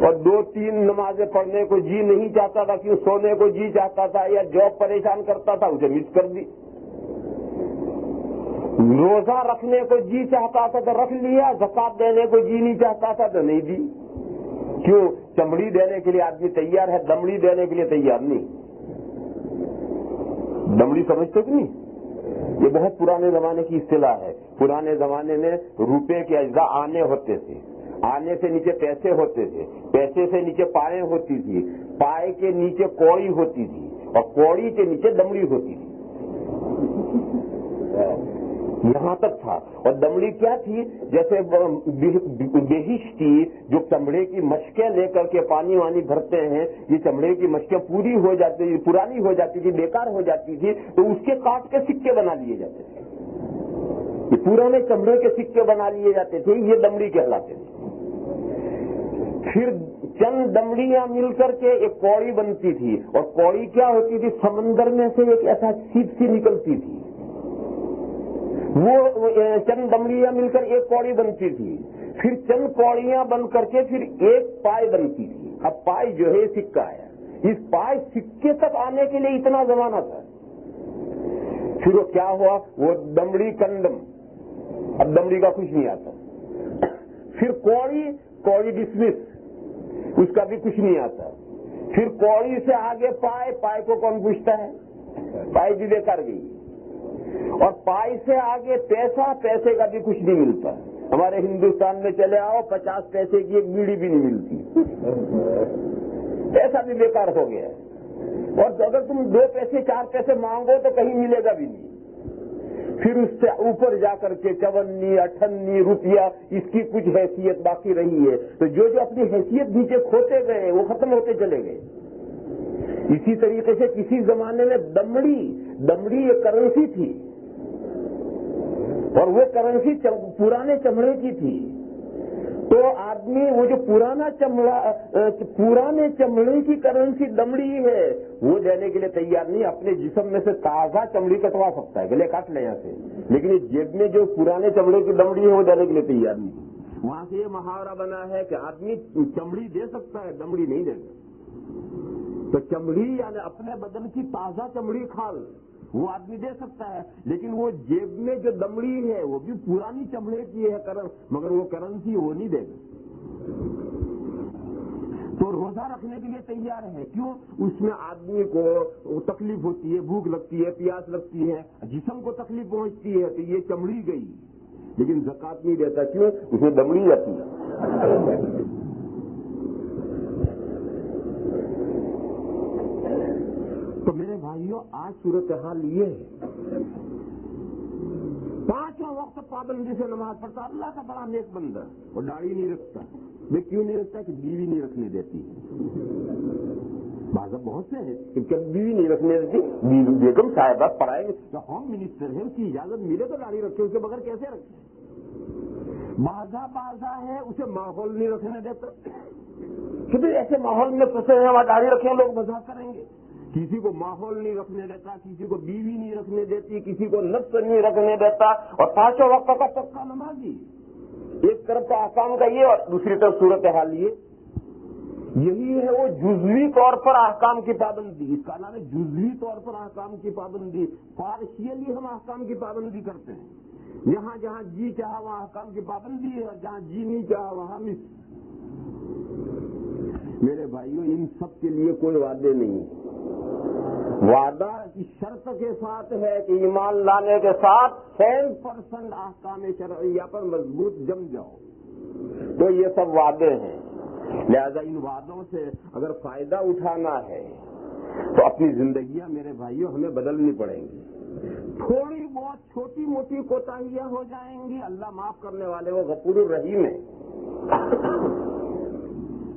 اور 2-3 نمازیں پڑھنے کو جی نہیں چاہتا تھا، کیوں سونے کو جی چاہتا تھا یا جاب پریشان کرتا تھا اسے مس کر دی. روزہ رکھنے کو جی چاہتا تھا تو رکھ لیا، زکات دینے کو جی نہیں چاہتا تھا تو نہیں دی. کیوں؟ چمڑی دینے کے لیے آدمی تیار ہے، دمڑی دینے کے لیے تیار نہیں. دمڑی سمجھتے کہ نہیں؟ یہ بہت پرانے زمانے کی اصطلاح ہے. پرانے زمانے میں روپے کے اجزاء آنے ہوتے تھے، آنے سے نیچے پیسے ہوتے تھے، پیسے سے نیچے پائے ہوتی تھی، پائے کے نیچے کوڑی ہوتی تھی، اور کوڑی کے نیچے دمڑی ہوتی تھی. یہاں تک تھا. اور دمڑی کیا تھی؟ جیسے بہشتی جو چمڑے کی مشقیں لے کر کے پانی وانی بھرتے ہیں، یہ چمڑے کی مشقیں پوری ہو جاتی، پرانی ہو جاتی تھی، بیکار ہو جاتی تھی، تو اس کے کاٹ کے سکے بنا لیے جاتے تھے. یہ پرانے چمڑے کے سکے بنا لیے جاتے تھے، یہ دمڑی کہلاتے تھے. پھر چند دمڑیاں مل کر کے ایک کوڑی بنتی تھی، اور کوڑی کیا ہوتی تھی؟ سمندر میں سے ایک ایسا سیپ سی نکلتی تھی، وہ چند دمڑیاں مل کر ایک کوڑی بنتی تھی. پھر چند کوڑیاں بن کر کے پھر ایک پائے بنتی تھی. اب پائے جو ہے سکہ ہے، اس پائے سکے تک آنے کے لیے اتنا زمانہ تھا. پھر وہ کیا ہوا، وہ دمڑی کنڈم، اب دمڑی کا کچھ نہیں آتا. پھر کوڑی ڈسمس، اس کا بھی کچھ نہیں آتا. پھر کوڑی سے آگے پائے کو کون پوچھتا ہے، پائی بھی بیکار گئی. اور پائی سے آگے پیسے کا بھی کچھ نہیں ملتا. ہمارے ہندوستان میں چلے آؤ 50 پیسے کی ایک بیڑی بھی نہیں ملتی، پیسہ بھی بیکار ہو گیا. اور اگر تم 2 پیسے 4 پیسے مانگو تو کہیں ملے گا بھی نہیں. پھر اس سے اوپر جا کر کے 54 58 روپیہ، اس کی کچھ حیثیت باقی رہی ہے. تو جو اپنی حیثیت نیچے کھوتے گئے وہ ختم ہوتے چلے گئے. اسی طریقے سے کسی زمانے میں دمڑی ایک کرنسی تھی، اور وہ کرنسی پرانے چمڑے کی تھی. تو آدمی وہ جو پرانے چمڑے کی کرنسی دمڑی ہے وہ دینے کے لیے تیار نہیں. اپنے جسم میں سے تازہ چمڑی کٹوا سکتا ہے، گلے کاٹ لے یہاں سے، لیکن یہ جیب میں جو پرانے چمڑے کی دمڑی ہے وہ دینے کے لیے تیار نہیں. وہاں سے یہ محاورہ بنا ہے کہ آدمی چمڑی دے سکتا ہے، دمڑی نہیں دے گا. تو چمڑی یعنی اپنے بدن کی تازہ چمڑی کھال وہ آدمی دے سکتا ہے، لیکن وہ جیب میں جو دمڑی ہے وہ بھی پرانی چمڑے کی ہے، مگر وہ کرنسی وہ نہیں دے گا. تو روزہ رکھنے کے لیے تیار ہے، کیوں؟ اس میں آدمی کو تکلیف ہوتی ہے، بھوک لگتی ہے، پیاس لگتی ہے، جسم کو تکلیف پہنچتی ہے، تو یہ چمڑی گئی. لیکن زکات نہیں دیتا، کیوں؟ اس میں دمڑی جاتی ہے. تو میرے بھائیوں آج صورتحال یہ ہے، 5 وقت پابندی سے نماز پڑھتا، اللہ کا بڑا نیک بندہ، وہ داڑھی نہیں رکھتا. میں کیوں نہیں رکھتا؟ کہ بیوی نہیں رکھنے دیتی. بعض بہت سے ہیں کہ بیوی نہیں رکھنے دیتی، بیوی بیگم صاحبہ پڑھائیں گے، جو ہوم منسٹر ہے اس کی اجازت ملے تو داڑھی رکھے، اس کے بغیر کیسے رکھے. بازا ہے اسے ماحول نہیں رکھنے دیتا کہ بھائی ایسے ماحول میں پھنسے ہیں وہاں داڑھی رکھیں، لوگ مذاق کریں گے. کسی کو ماحول نہیں رکھنے دیتا، کسی کو بیوی نہیں رکھنے دیتی، کسی کو نفس نہیں رکھنے دیتا. اور 5 وقت کا پکا نمازی. ایک طرف تو احکام کا یہ، اور دوسری طرف صورتحال یہی ہے. وہ جزوی طور پر احکام کی پابندی، اس کا نام ہے جزوی طور پر احکام کی پابندی. پارشیلی ہم احکام کی پابندی کرتے ہیں، یہاں جہاں جی چاہا وہاں احکام کی پابندی ہے، اور جہاں جی نہیں چاہا وہاں مس. میرے بھائیوں ان سب کے لیے کوئی وعدے نہیں. وعدہ کی شرط کے ساتھ ہے کہ ایمان لانے کے ساتھ 100% احکام شرعیہ پر مضبوط جم جاؤ. تو یہ سب وعدے ہیں. لہذا ان وعدوں سے اگر فائدہ اٹھانا ہے تو اپنی زندگیاں میرے بھائیوں ہمیں بدلنی پڑیں گی. تھوڑی بہت چھوٹی موٹی کوتاہیاں ہو جائیں گی، اللہ معاف کرنے والے وہ غفور الرحیم ہے.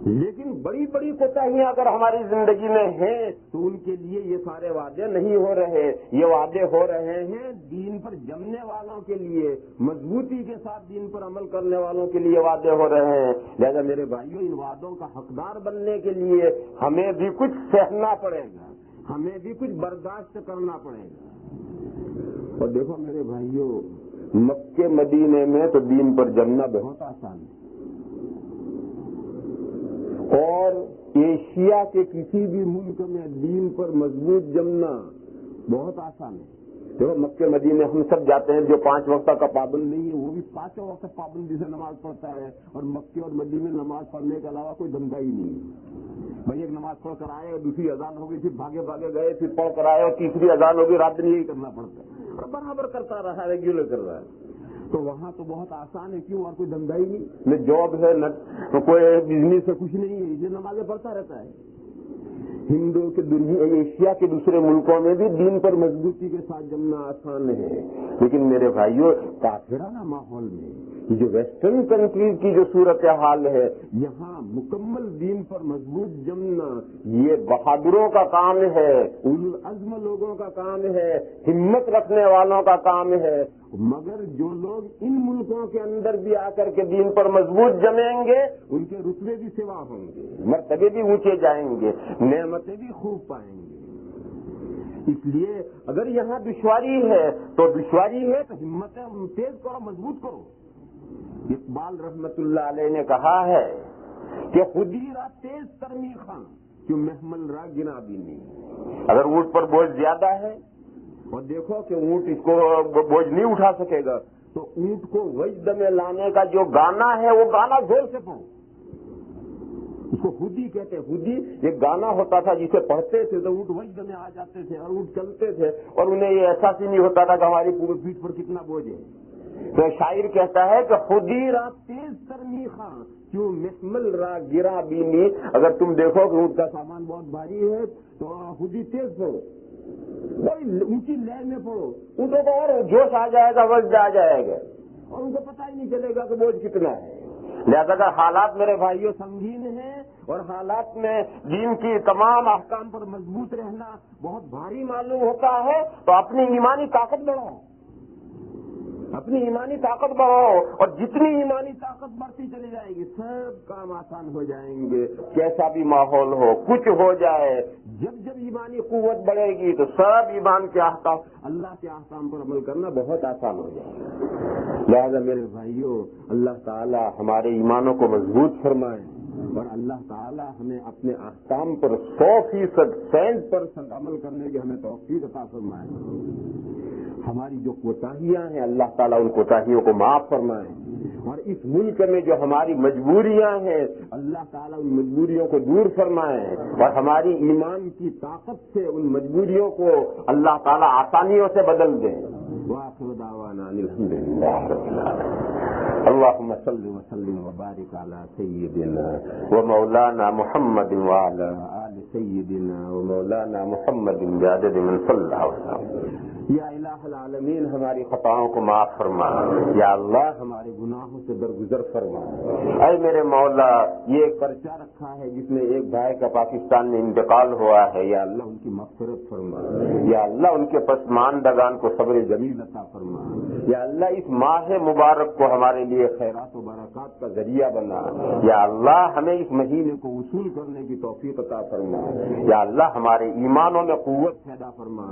لیکن بڑی بڑی کوتاہیاں اگر ہماری زندگی میں ہیں تو ان کے لیے یہ سارے وعدے نہیں ہو رہے. یہ وعدے ہو رہے ہیں دین پر جمنے والوں کے لیے، مضبوطی کے ساتھ دین پر عمل کرنے والوں کے لیے وعدے ہو رہے ہیں. لہذا میرے بھائیوں ان وعدوں کا حقدار بننے کے لیے ہمیں بھی کچھ سہنا پڑے گا، ہمیں بھی کچھ برداشت کرنا پڑے گا. اور دیکھو میرے بھائیوں، مکے مدینے میں تو دین پر جمنا بہت آسان ہے، اور ایشیا کے کسی بھی ملک میں دین پر مضبوط جمنا بہت آسان ہے. دیکھو مکے مدینے ہم سب جاتے ہیں، جو 5 وقت کا پابند نہیں ہے وہ بھی 5 وقت پابندی سے نماز پڑھتا ہے. اور مکے اور مدینے میں نماز پڑھنے کے علاوہ کوئی دھندا ہی نہیں ہے. بھائی ایک نماز پڑھ کر آئے اور دوسری اذان ہو گئی، پھر بھاگے گئے، پھر پڑھ کر آئے اور تیسری اذان ہوگی، رات دن یہی کرنا پڑتا ہے، اور برابر کرتا رہا، ریگولر کر رہا ہے. تو وہاں تو بہت آسان ہے، کیوں؟ اور کوئی دھندا ہی نہیں، نہ جاب ہے، نہ کوئی بزنس ہے، کچھ نہیں ہے، یہ نمازیں پڑھتا رہتا ہے. ہندو کے ایشیا کے دوسرے ملکوں میں بھی دین پر مضبوطی کے ساتھ جمنا آسان ہے. لیکن میرے بھائیوں کافرانہ ماحول میں یہ جو ویسٹرن کنٹریز کی جو صورتحال ہے، یہاں مکمل دین پر مضبوط جمنا یہ بہادروں کا کام ہے، اولو العزم لوگوں کا کام ہے، ہمت رکھنے والوں کا کام ہے. مگر جو لوگ ان ملکوں کے اندر بھی آ کر کے دین پر مضبوط جمیں گے ان کے رتبے بھی سوا ہوں گے، مرتبے بھی اونچے جائیں گے، نعمتیں بھی خوب پائیں گے. اس لیے اگر یہاں دشواری ہے تو ہمتیں تیز کرو، مضبوط کرو. اقبال رحمت اللہ علیہ نے کہا ہے کہ خودی را تیز ترمی خان کیوں محمل را گنا بھی نہیں. اگر اونٹ پر بوجھ زیادہ ہے اور دیکھو کہ اونٹ اس کو بوجھ نہیں اٹھا سکے گا، تو اونٹ کو وجد میں لانے کا جو گانا ہے وہ گانا زور سے پڑھو. اس کو ہدی کہتے ہیں. ہدی ایک گانا ہوتا تھا جسے پڑھتے تھے تو اونٹ وجد میں آ جاتے تھے اور اونٹ چلتے تھے اور انہیں یہ احساس ہی نہیں ہوتا تھا کہ ہماری پورے پیٹھ پر کتنا بوجھ ہے. تو شاعر کہتا ہے کہ خودی را تیز ترمی خاں کیوں محمل را گرا بینی. اگر تم دیکھو کہ اونٹ کا سامان بہت بھاری ہے تو خودی تیز پڑھو، بڑی اونچی لہر میں پڑھو، اونٹوں کو اور جوش آ جائے گا، وجد آ جائے گا اور ان کو پتہ ہی نہیں چلے گا کہ بوجھ کتنا ہے. لہذا اگر حالات میرے بھائیوں سنگین ہیں اور حالات میں دین کی تمام احکام پر مضبوط رہنا بہت بھاری معلوم ہوتا ہے تو اپنی ایمانی طاقت بڑھاؤ، اپنی ایمانی طاقت بڑھاؤ، اور جتنی ایمانی طاقت بڑھتی چلی جائے گی سب کام آسان ہو جائیں گے. کیسا بھی ماحول ہو، کچھ ہو جائے، جب جب ایمانی قوت بڑھے گی تو سب ایمان کے احکام، اللہ کے احکام پر عمل کرنا بہت آسان ہو جائے گا. لہٰذا میرے بھائیوں، اللہ تعالی ہمارے ایمانوں کو مضبوط فرمائے اور اللہ تعالی ہمیں اپنے احکام پر 100%، 100% عمل کرنے کی ہمیں توفیق عطا فرمائے. ہماری جو کوتاہیاں ہیں اللہ تعالیٰ ان کوتاہیوں کو معاف فرمائے، اور اس ملک میں جو ہماری مجبوریاں ہیں اللہ تعالیٰ ان مجبوریوں کو دور فرمائے، اور ہماری ایمان کی طاقت سے ان مجبوریوں کو اللہ تعالیٰ آسانیوں سے بدل دیں. وآخر دعوانا الحمد للہ رب العالمین. اللهم صل وسلم وبارك على سيدنا ومولانا محمد وعلى آل سيدنا ومولانا محمد بعدد من صلى الله وسلم. یا الہ العالمین ہماری خطاؤں کو معاف فرما، یا اللہ ہمارے گناہوں سے درگزر فرما. اے میرے مولا، یہ ایک پرچہ رکھا ہے جس میں ایک بھائی کا پاکستان میں انتقال ہوا ہے، یا اللہ ان کی مغفرت فرما، یا اللہ ان کے پسماندگان کو صبر جمیل عطا فرما. یا اللہ اس ماہ مبارک کو ہمارے لیے خیرات و برکات کا ذریعہ بنا. یا اللہ ہمیں اس مہینے کو وصول کرنے کی توفیق عطا فرما. یا اللہ ہمارے ایمانوں میں قوت پیدا فرما،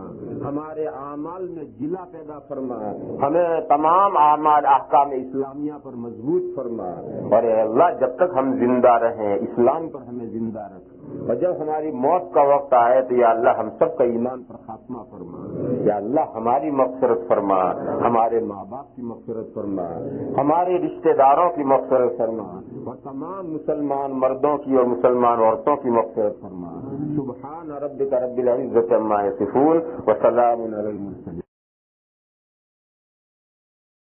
ہمارے اعمال میں جلا پیدا فرما، ہمیں تمام اعمال احکام اسلامیہ پر مضبوط فرما. اور اے اللہ جب تک ہم زندہ رہیں اسلام پر ہمیں زندہ رکھ، اور جب ہماری موت کا وقت آئے تو یا اللہ ہم سب کا ایمان پر خاتمہ فرما. یا اللہ ہماری مغفرت فرما، ہمارے ماں باپ کی مغفرت فرما، ہمارے رشتہ داروں کی مغفرت فرما، اور تمام مسلمان مردوں کی اور مسلمان عورتوں کی مغفرت فرما. سبحان ربک رب العزۃ عما یصفون وسلام علی المرسلین.